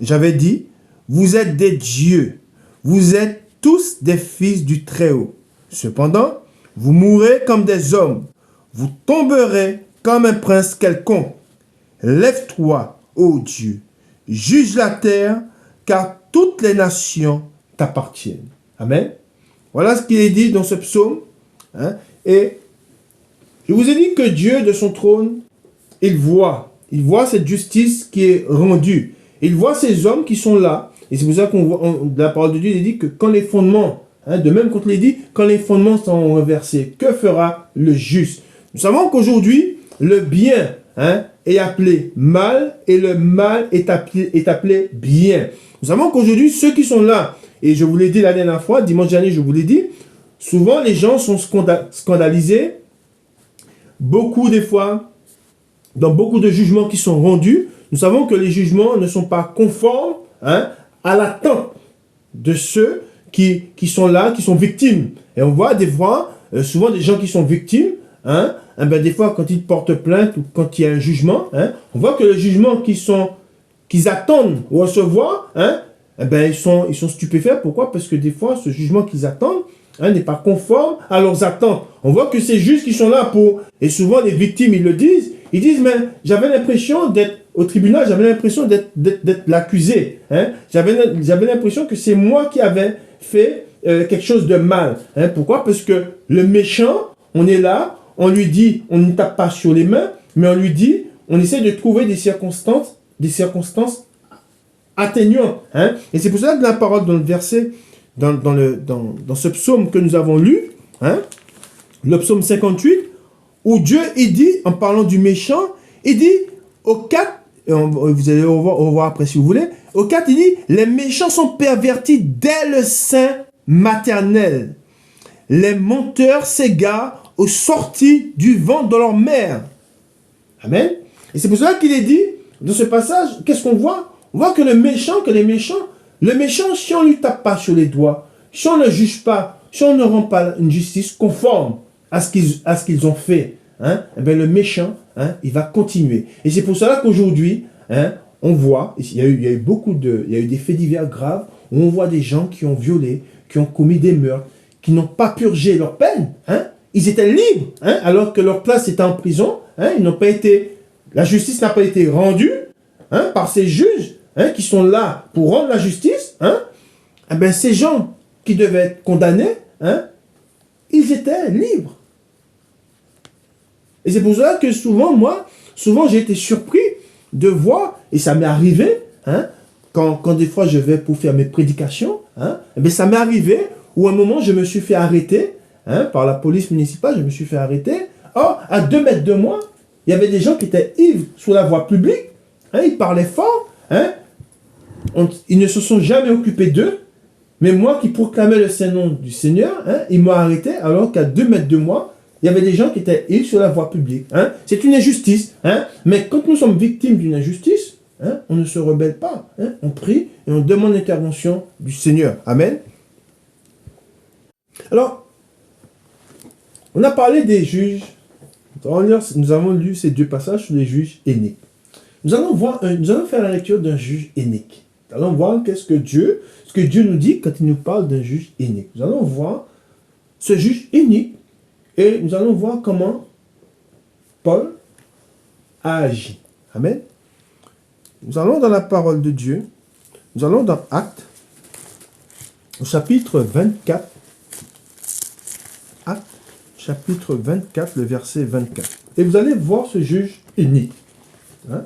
J'avais dit, vous êtes des dieux. Vous êtes tous des fils du Très-Haut. Cependant, vous mourrez comme des hommes. Vous tomberez comme un prince quelconque. Lève-toi, ô Dieu. Juge la terre, car toutes les nations t'appartiennent. Amen. Voilà ce qu'il est dit dans ce psaume. Et je vous ai dit que Dieu, de son trône, il voit cette justice qui est rendue. Il voit ces hommes qui sont là. Et c'est pour ça qu'on voit, la parole de Dieu, il dit que quand les fondements, de même quand il est dit, quand les fondements sont renversés, que fera le juste? Nous savons qu'aujourd'hui, le bien est appelé mal et le mal est appelé bien. Nous savons qu'aujourd'hui, ceux qui sont là, et je vous l'ai dit la dernière fois, dimanche dernier, je vous l'ai dit, souvent les gens sont scandalisés. Beaucoup des fois, dans beaucoup de jugements qui sont rendus, nous savons que les jugements ne sont pas conformes à l'attente de ceux qui sont là, qui sont victimes. Et on voit des fois, souvent des gens qui sont victimes, des fois quand ils portent plainte ou quand il y a un jugement, on voit que le jugement qu'ils attendent recevoir, ils sont stupéfaits. Pourquoi? Parce que des fois, ce jugement qu'ils attendent n'est pas conforme à leurs attentes. On voit que ces juges qui sont là pour... Et souvent, les victimes, ils le disent. Ils disent, mais j'avais l'impression d'être au tribunal, j'avais l'impression d'être l'accusé. J'avais l'impression que c'est moi qui avais fait quelque chose de mal. Pourquoi? Parce que le méchant, on est là, on lui dit, on ne tape pas sur les mains, mais on lui dit, on essaie de trouver des circonstances atténuantes. Et c'est pour ça que la parole dans le verset, dans ce psaume que nous avons lu, le psaume 58, où Dieu, il dit, en parlant du méchant, il dit, au 4, vous allez revoir après si vous voulez, au 4, il dit, les méchants sont pervertis dès le sein maternel. Les menteurs s'égarent aux sorties du ventre de leur mère. Amen. Et c'est pour cela qu'il est dit, dans ce passage, qu'est-ce qu'on voit? On voit que le méchant, si on ne lui tape pas sur les doigts, si on ne le juge pas, si on ne rend pas une justice conforme à ce qu'ils ont fait, le méchant, il va continuer. Et c'est pour cela qu'aujourd'hui, on voit, il y a eu des faits divers graves, où on voit des gens qui ont violé, qui ont commis des meurtres, qui n'ont pas purgé leur peine, ils étaient libres, alors que leur place était en prison, ils n'ont pas été, la justice n'a pas été rendue par ces juges qui sont là pour rendre la justice. Ces gens qui devaient être condamnés, ils étaient libres. Et c'est pour ça que souvent j'ai été surpris de voir, et ça m'est arrivé, quand des fois je vais pour faire mes prédications, ça m'est arrivé où à un moment je me suis fait arrêter par la police municipale, je me suis fait arrêter. Or, à 2 mètres de moi, il y avait des gens qui étaient ivres sur la voie publique, ils parlaient fort, ils ne se sont jamais occupés d'eux, mais moi qui proclamais le Saint-Nom du Seigneur, ils m'ont arrêté alors qu'à 2 mètres de moi, il y avait des gens qui étaient ivres sur la voie publique. C'est une injustice. Mais quand nous sommes victimes d'une injustice, on ne se rebelle pas. On prie et on demande l'intervention du Seigneur. Amen. Alors, on a parlé des juges. Nous avons lu ces 2 passages sur les juges iniques. Nous allons faire la lecture d'un juge inique. Nous allons voir ce que Dieu nous dit quand il nous parle d'un juge inique. Nous allons voir ce juge inique et nous allons voir comment Paul a agi. Amen. Nous allons dans la parole de Dieu. Nous allons dans Actes, au chapitre 24. Actes, chapitre 24, le verset 24. Et vous allez voir ce juge inique. Nous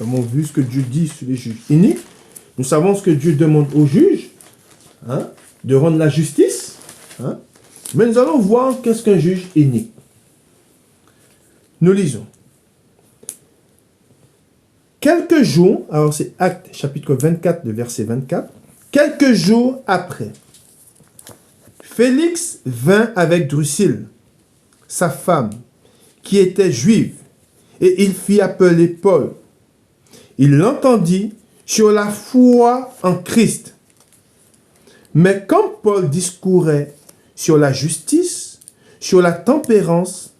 avons vu ce que Dieu dit sur les juges iniques. Nous savons ce que Dieu demande aux juges, de rendre la justice. Mais nous allons voir qu'est-ce qu'un juge inique. Nous lisons. Quelques jours, alors c'est Actes, chapitre 24, le verset 24. Quelques jours après, Félix vint avec Drusille, sa femme, qui était juive, et il fit appeler Paul. Il l'entendit sur la foi en Christ. Mais quand Paul discourait sur la justice, sur la tempérance,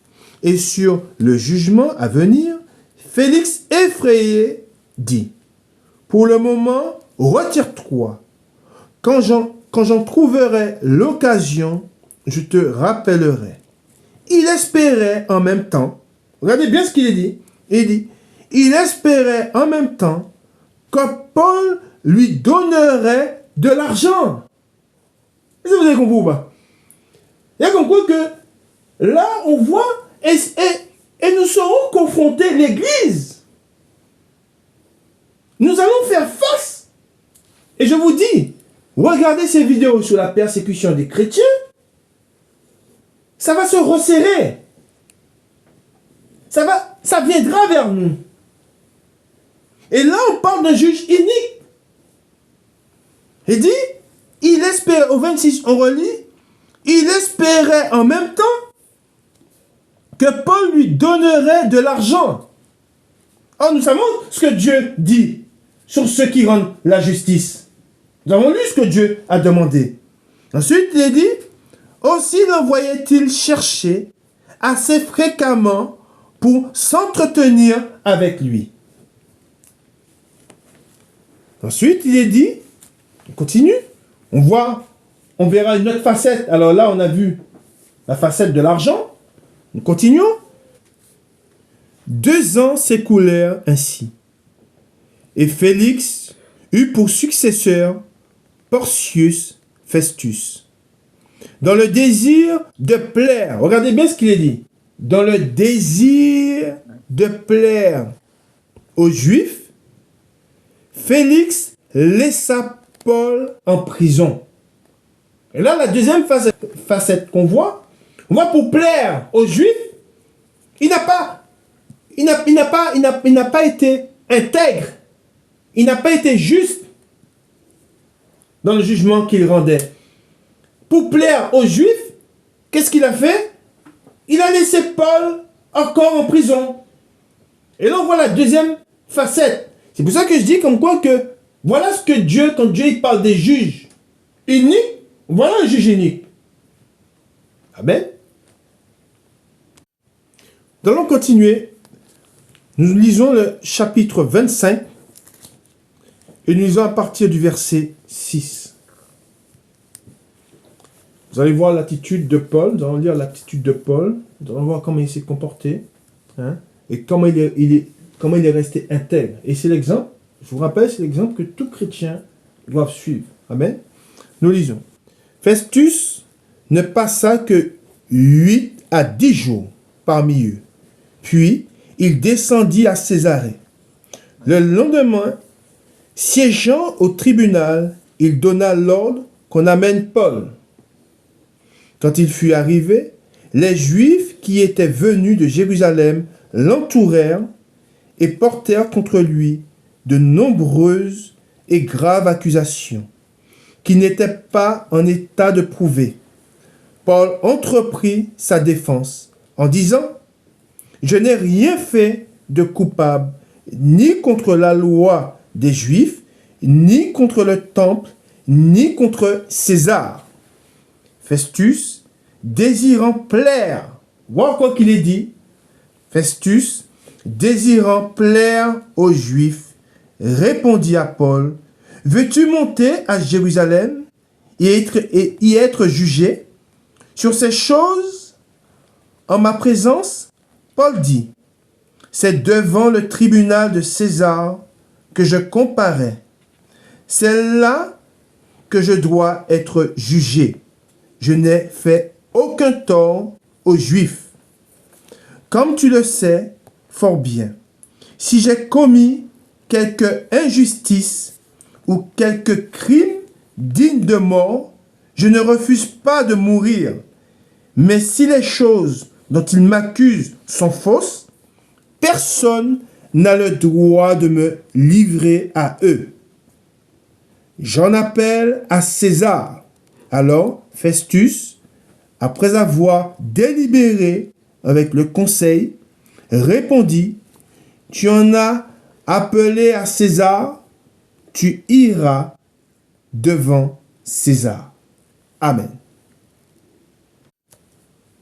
et sur le jugement à venir, Félix, effrayé, dit, « Pour le moment, retire-toi. Quand j'en trouverai l'occasion, je te rappellerai. » Il espérait en même temps, regardez bien ce qu'il dit, il dit, il espérait en même temps que Paul lui donnerait de l'argent. Est-ce que vous avez compris ou pas? Il y a compris que là, on voit, et nous serons confrontés, l'Église. Nous allons faire face. Et je vous dis, regardez ces vidéos sur la persécution des chrétiens, ça va se resserrer. Ça viendra vers nous. Et là, on parle d'un juge inique. Il dit, il espérait, au 26, on relit, il espérait en même temps que Paul lui donnerait de l'argent. Or, nous savons ce que Dieu dit sur ceux qui rendent la justice. Nous avons lu ce que Dieu a demandé. Ensuite, il est dit, aussi l'envoyait-il chercher assez fréquemment pour s'entretenir avec lui. Ensuite, il est dit, on continue, on verra une autre facette. Alors là, on a vu la facette de l'argent. Nous continuons. 2 ans s'écoulèrent ainsi. Et Félix eut pour successeur Porcius Festus. Dans le désir de plaire, regardez bien ce qu'il est dit, dans le désir de plaire aux Juifs, Félix laissa Paul en prison. Et là, la deuxième facette qu'on voit, on voit pour plaire aux Juifs, il n'a pas été intègre, il n'a pas été juste dans le jugement qu'il rendait. Pour plaire aux Juifs, qu'est-ce qu'il a fait? Il a laissé Paul encore en prison. Et là, on voit la deuxième facette. C'est pour ça que je dis comme quoi que voilà ce que Dieu, quand Dieu il parle des juges uniques, voilà un juge unique. Amen. Nous allons continuer. Nous lisons le chapitre 25 et nous lisons à partir du verset 6. Vous allez voir l'attitude de Paul, nous allons lire l'attitude de Paul, nous allons voir comment il s'est comporté, hein, et comment il est resté intègre. Et c'est l'exemple, je vous rappelle, c'est l'exemple que tout chrétien doit suivre. Amen. Nous lisons. Festus ne passa que 8 à 10 jours parmi eux. Puis, il descendit à Césarée. Le lendemain, siégeant au tribunal, il donna l'ordre qu'on amène Paul. Quand il fut arrivé, les Juifs qui étaient venus de Jérusalem l'entourèrent et portèrent contre lui de nombreuses et graves accusations, qu'il n'était pas en état de prouver. Paul entreprit sa défense en disant « Je n'ai rien fait de coupable, ni contre la loi des Juifs, ni contre le temple, ni contre César. » Festus, désirant plaire, voir quoi qu'il est dit, Festus, désirant plaire aux Juifs, répondit à Paul, « Veux-tu monter à Jérusalem et y être jugé sur ces choses en ma présence ?» Paul dit, « C'est devant le tribunal de César que je comparais. C'est là que je dois être jugé. Je n'ai fait aucun tort aux Juifs. Comme tu le sais fort bien, si j'ai commis quelque injustice ou quelque crime digne de mort, je ne refuse pas de mourir. Mais si les choses dont ils m'accusent sont fausses, personne n'a le droit de me livrer à eux. J'en appelle à César. » Alors Festus, après avoir délibéré avec le conseil, répondit, « Tu en as appelé à César, tu iras devant César. » Amen.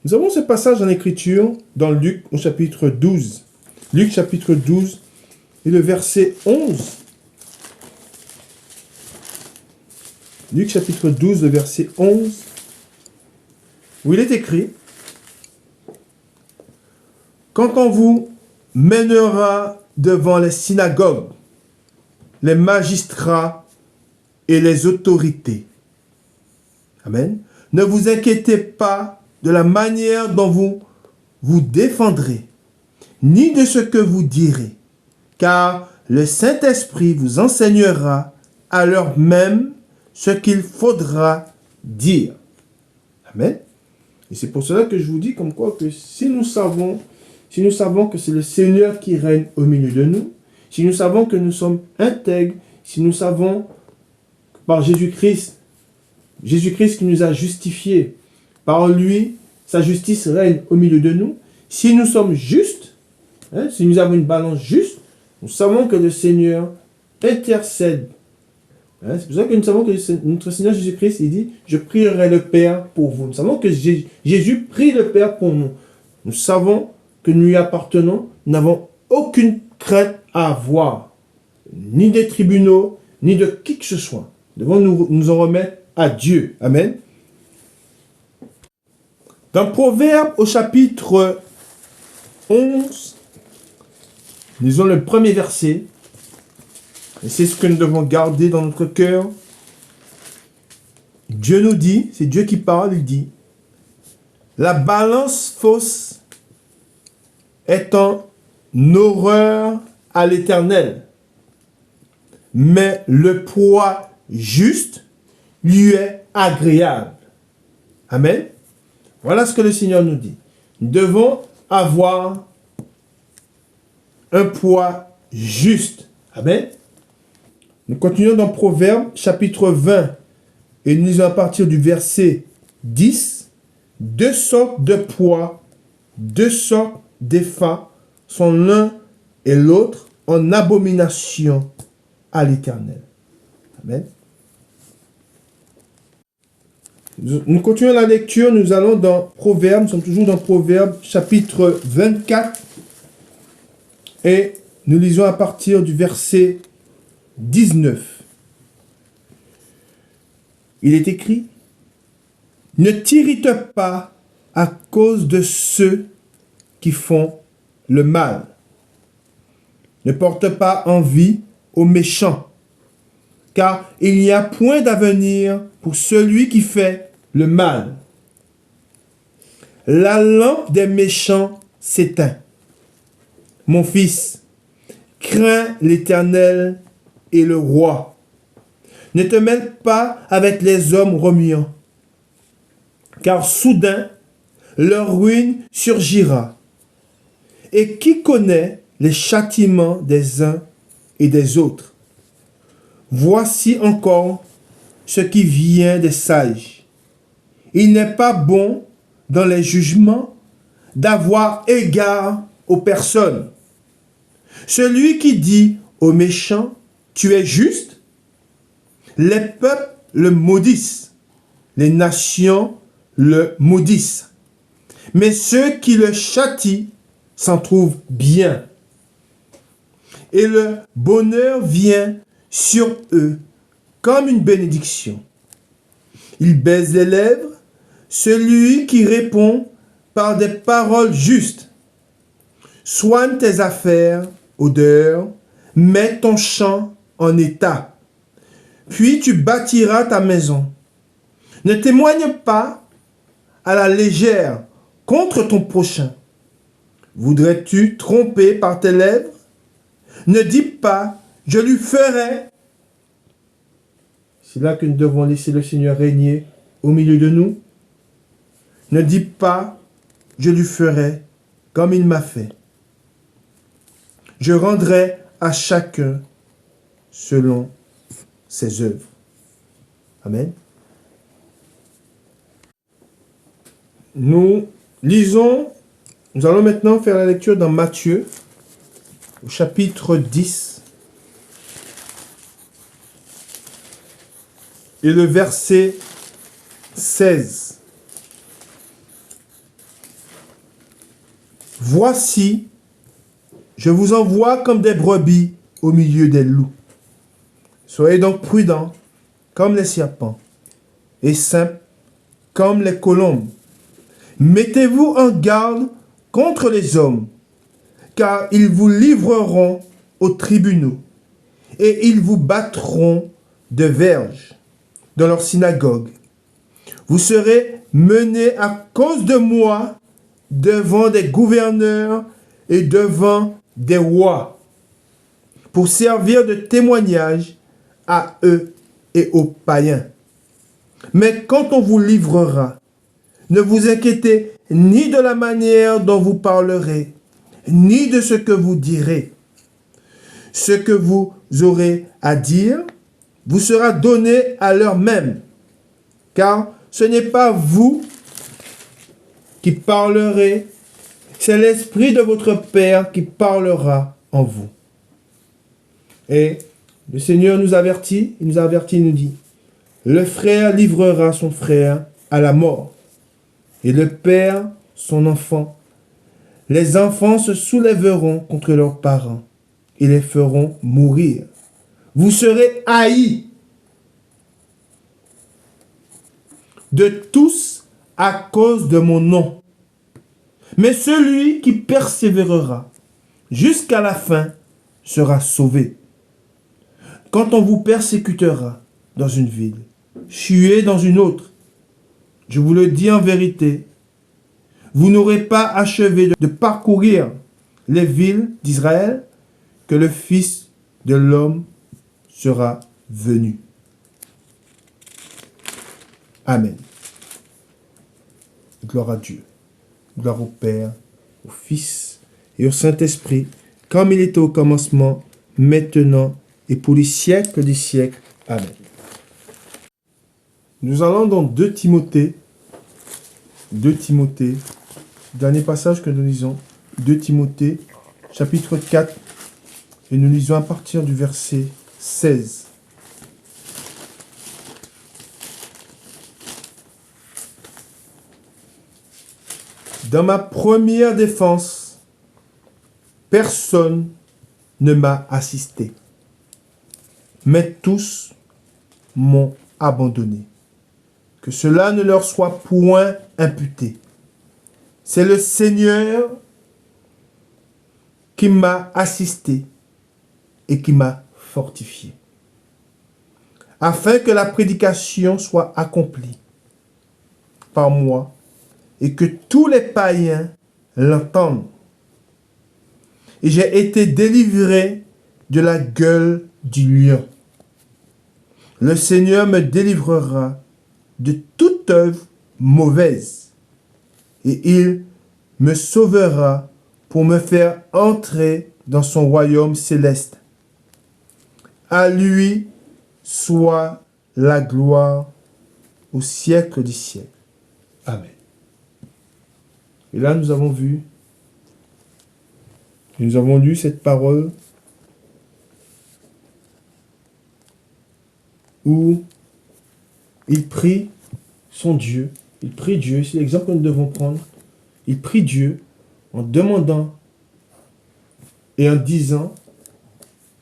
Nous avons ce passage dans l'Écriture, dans Luc au chapitre 12. Luc chapitre 12 et le verset 11. Luc chapitre 12, le verset 11, où il est écrit: quand on vous mènera devant les synagogues, les magistrats et les autorités. Amen. Ne vous inquiétez pas de la manière dont vous vous défendrez, ni de ce que vous direz, car le Saint-Esprit vous enseignera à l'heure même ce qu'il faudra dire. Amen. Et c'est pour cela que je vous dis comme quoi que si nous savons que c'est le Seigneur qui règne au milieu de nous, si nous savons que nous sommes intègres, si nous savons que par Jésus-Christ qui nous a justifiés, par lui, sa justice règne au milieu de nous, si nous sommes justes, si nous avons une balance juste, nous savons que le Seigneur intercède. C'est pour ça que nous savons que notre Seigneur Jésus-Christ, il dit, je prierai le Père pour vous. Nous savons que Jésus prie le Père pour nous. Nous savons que nous lui appartenons, nous n'avons aucune crainte à avoir, ni des tribunaux, ni de qui que ce soit. Nous devons nous en remettre à Dieu. Amen. Dans Proverbe au chapitre 11, lisons le premier verset. Et c'est ce que nous devons garder dans notre cœur. Dieu nous dit, c'est Dieu qui parle, il dit: la balance fausse est en horreur à l'Éternel, mais le poids juste lui est agréable. Amen. Voilà ce que le Seigneur nous dit. Nous devons avoir un poids juste. Amen. Nous continuons dans Proverbe, chapitre 20, et nous lisons à partir du verset 10. Deux sortes de poids, deux sortes d'effats sont l'un et l'autre en abomination à l'Éternel. Amen. Nous continuons la lecture, nous allons dans Proverbe, nous sommes toujours dans Proverbe, chapitre 24, et nous lisons à partir du verset 19. Il est écrit: ne t'irrite pas à cause de ceux qui font le mal. Ne porte pas envie aux méchants, car il n'y a point d'avenir pour celui qui fait le mal. La lampe des méchants s'éteint. Mon fils, crains l'Éternel et le roi. Ne te mêle pas avec les hommes remuants, car soudain leur ruine surgira. Et qui connaît les châtiments des uns et des autres? Voici encore ce qui vient des sages. Il n'est pas bon dans les jugements d'avoir égard aux personnes. Celui qui dit aux méchants: tu es juste, les peuples le maudissent, les nations le maudissent. Mais ceux qui le châtient s'en trouvent bien. Et le bonheur vient sur eux comme une bénédiction. Il baise les lèvres, celui qui répond par des paroles justes. Soigne tes affaires, odeur, mets ton champ en état. Puis tu bâtiras ta maison. Ne témoigne pas à la légère contre ton prochain. Voudrais-tu tromper par tes lèvres? Ne dis pas: je lui ferai. C'est là que nous devons laisser le Seigneur régner au milieu de nous. Ne dis pas: je lui ferai comme il m'a fait. Je rendrai à chacun selon ses œuvres. Amen. Nous allons maintenant faire la lecture dans Matthieu, au chapitre 10, et le verset 16. Voici, je vous envoie comme des brebis au milieu des loups. Soyez donc prudents comme les serpents et simples comme les colombes. Mettez-vous en garde contre les hommes, car ils vous livreront aux tribunaux et ils vous battront de verges dans leur synagogue. Vous serez menés à cause de moi devant des gouverneurs et devant des rois pour servir de témoignage à eux et aux païens. Mais quand on vous livrera, ne vous inquiétez ni de la manière dont vous parlerez, ni de ce que vous direz. Ce que vous aurez à dire vous sera donné à l'heure même, car ce n'est pas vous qui parlerez, c'est l'Esprit de votre Père qui parlera en vous. Et le Seigneur nous avertit, il nous dit, le frère livrera son frère à la mort, et le père son enfant. Les enfants se soulèveront contre leurs parents et les feront mourir. Vous serez haïs de tous à cause de mon nom. Mais celui qui persévérera jusqu'à la fin sera sauvé. Quand on vous persécutera dans une ville, fuyez dans une autre. Je vous le dis en vérité, vous n'aurez pas achevé de parcourir les villes d'Israël que le Fils de l'homme sera venu. Amen. Gloire à Dieu. Gloire au Père, au Fils et au Saint-Esprit, comme il était au commencement, maintenant et pour les siècles des siècles. Amen. Nous allons dans 2 Timothée. 2 Timothée. Dernier passage que nous lisons. 2 Timothée, chapitre 4. Et nous lisons à partir du verset 16. Dans ma première défense, personne ne m'a assisté, mais tous m'ont abandonné. Que cela ne leur soit point imputé. C'est le Seigneur qui m'a assisté et qui m'a fortifié, afin que la prédication soit accomplie par moi et que tous les païens l'entendent. Et j'ai été délivré de la gueule du lion. Le Seigneur me délivrera de toute œuvre mauvaise, et il me sauvera pour me faire entrer dans son royaume céleste. À lui soit la gloire au siècle des siècles. Amen. Et là, nous avons vu, nous avons lu cette parole où il prie son Dieu. Il prie Dieu, c'est l'exemple que nous devons prendre. Il prie Dieu en demandant et en disant,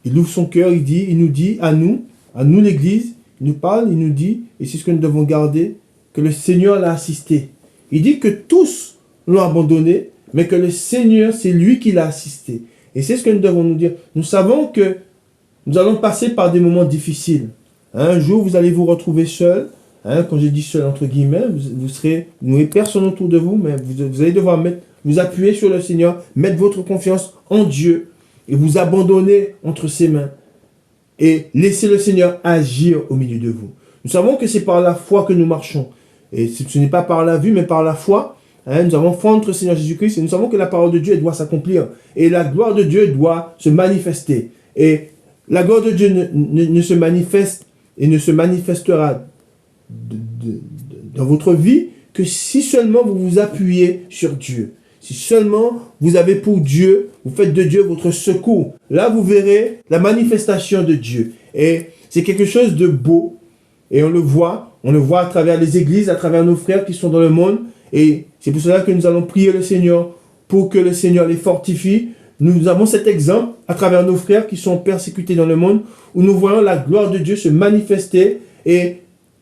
il ouvre son cœur, il nous dit à nous l'Église, il nous parle, il nous dit, et c'est ce que nous devons garder, que le Seigneur l'a assisté. Il dit que tous l'ont abandonné, mais que le Seigneur, c'est lui qui l'a assisté. Et c'est ce que nous devons nous dire. Nous savons que nous allons passer par des moments difficiles. Un jour, vous allez vous retrouver seul. Quand je dis seul, entre guillemets, vous n'aurez personne autour de vous, mais vous allez devoir vous appuyer sur le Seigneur, mettre votre confiance en Dieu et vous abandonner entre ses mains et laisser le Seigneur agir au milieu de vous. Nous savons que c'est par la foi que nous marchons. Et ce n'est pas par la vue, mais par la foi. Nous avons foi entre le Seigneur Jésus-Christ et nous savons que la parole de Dieu doit s'accomplir. Et la gloire de Dieu doit se manifester. Et la gloire de Dieu ne se manifeste et ne se manifestera dans votre vie que si seulement vous vous appuyez sur Dieu. Si seulement vous avez pour Dieu, vous faites de Dieu votre secours. Là, vous verrez la manifestation de Dieu. Et c'est quelque chose de beau. Et on le voit à travers les églises, à travers nos frères qui sont dans le monde. Et c'est pour cela que nous allons prier le Seigneur pour que le Seigneur les fortifie. Nous avons cet exemple à travers nos frères qui sont persécutés dans le monde, où nous voyons la gloire de Dieu se manifester et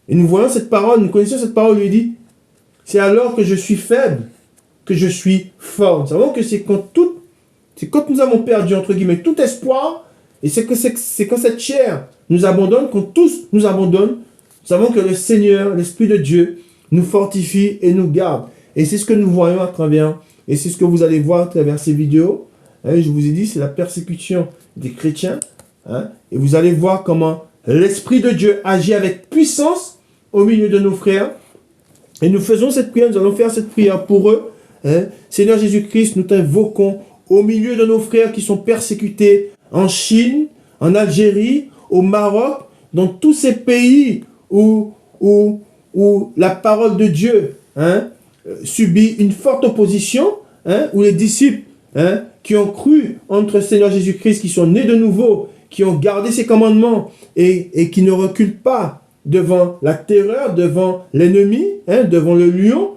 nous voyons cette parole, nous connaissons cette parole, lui dit, c'est alors que je suis faible, que je suis fort. Nous savons que c'est quand nous avons perdu, entre guillemets, tout espoir, et c'est quand cette chair nous abandonne, quand tous nous abandonnent, nous savons que le Seigneur, l'Esprit de Dieu, nous fortifie et nous garde. Et c'est ce que nous voyons à travers, et c'est ce que vous allez voir à travers ces vidéos. Hein, je vous ai dit, c'est la persécution des chrétiens. Hein, et vous allez voir comment l'Esprit de Dieu agit avec puissance au milieu de nos frères. Et nous faisons cette prière, nous allons faire cette prière pour eux. Hein. Seigneur Jésus-Christ, nous t'invoquons au milieu de nos frères qui sont persécutés en Chine, en Algérie, au Maroc, dans tous ces pays où la parole de Dieu subit une forte opposition, où les disciples qui ont cru entre le Seigneur Jésus-Christ, qui sont nés de nouveau, qui ont gardé ses commandements et qui ne reculent pas devant la terreur, devant l'ennemi, devant le lion.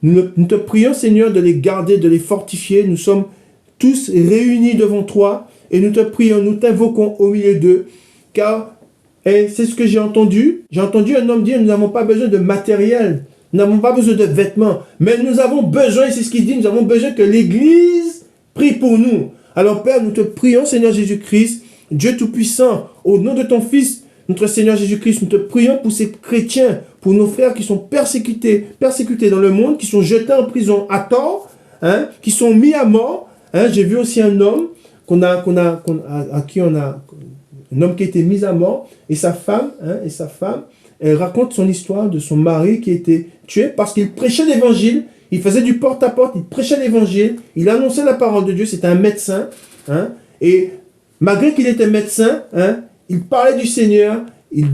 Nous te prions, Seigneur, de les garder, de les fortifier. Nous sommes tous réunis devant toi et nous te prions, nous t'invoquons au milieu d'eux, car c'est ce que j'ai entendu. J'ai entendu un homme dire, nous n'avons pas besoin de matériel, nous n'avons pas besoin de vêtements, mais nous avons besoin, c'est ce qu'il dit, nous avons besoin que l'Église prie pour nous. Alors Père, nous te prions, Seigneur Jésus-Christ, Dieu Tout-Puissant, au nom de ton Fils, notre Seigneur Jésus-Christ, nous te prions pour ces chrétiens, pour nos frères qui sont persécutés dans le monde, qui sont jetés en prison à tort, qui sont mis à mort. J'ai vu aussi un homme un homme qui a été mis à mort, et sa femme, elle raconte son histoire de son mari qui a été tué parce qu'il prêchait l'évangile, il faisait du porte-à-porte, il prêchait l'évangile, il annonçait la parole de Dieu, c'était un médecin, et malgré qu'il était médecin, il parlait du Seigneur, il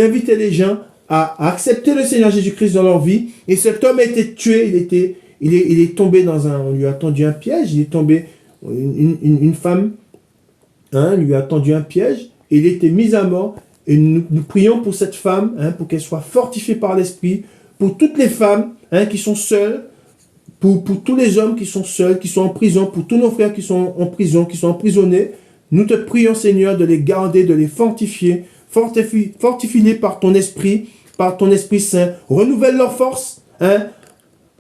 invitait les gens à accepter le Seigneur Jésus-Christ dans leur vie, et cet homme a été tué, il est tombé on lui a tendu un piège, il est tombé, une femme lui a tendu un piège, et il a été mis à mort, et nous prions pour cette femme, pour qu'elle soit fortifiée par l'Esprit, pour toutes les femmes qui sont seules, pour tous les hommes qui sont seuls, qui sont en prison, pour tous nos frères qui sont en prison, qui sont emprisonnés. Nous te prions, Seigneur, de les garder, de les fortifier, fortifie-les par ton Esprit Saint, renouvelle leur force,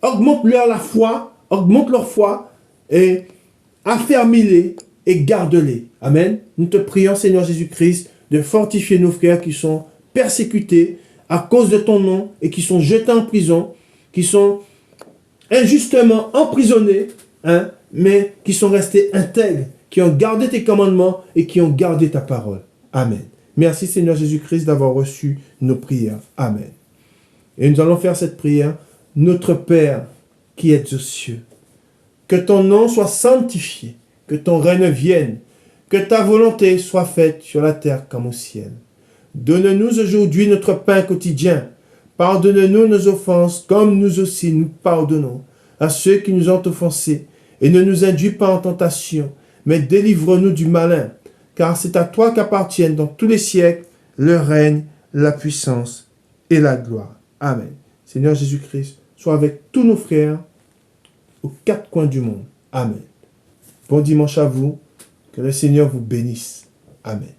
augmente-leur leur foi, et affermis-les et garde-les. Amen. Nous te prions, Seigneur Jésus-Christ, de fortifier nos frères qui sont persécutés à cause de ton nom et qui sont jetés en prison, qui sont injustement emprisonnés, mais qui sont restés intègres, qui ont gardé tes commandements et qui ont gardé ta parole. Amen. Merci, Seigneur Jésus-Christ, d'avoir reçu nos prières. Amen. Et nous allons faire cette prière. Notre Père qui es aux cieux, que ton nom soit sanctifié, que ton règne vienne, que ta volonté soit faite sur la terre comme au ciel. Donne-nous aujourd'hui notre pain quotidien. Pardonne-nous nos offenses, comme nous aussi nous pardonnons à ceux qui nous ont offensés. Et ne nous induis pas en tentation, mais délivre-nous du malin. Car c'est à toi qu'appartiennent dans tous les siècles le règne, la puissance et la gloire. Amen. Seigneur Jésus-Christ, sois avec tous nos frères aux quatre coins du monde. Amen. Bon dimanche à vous. Que le Seigneur vous bénisse. Amen.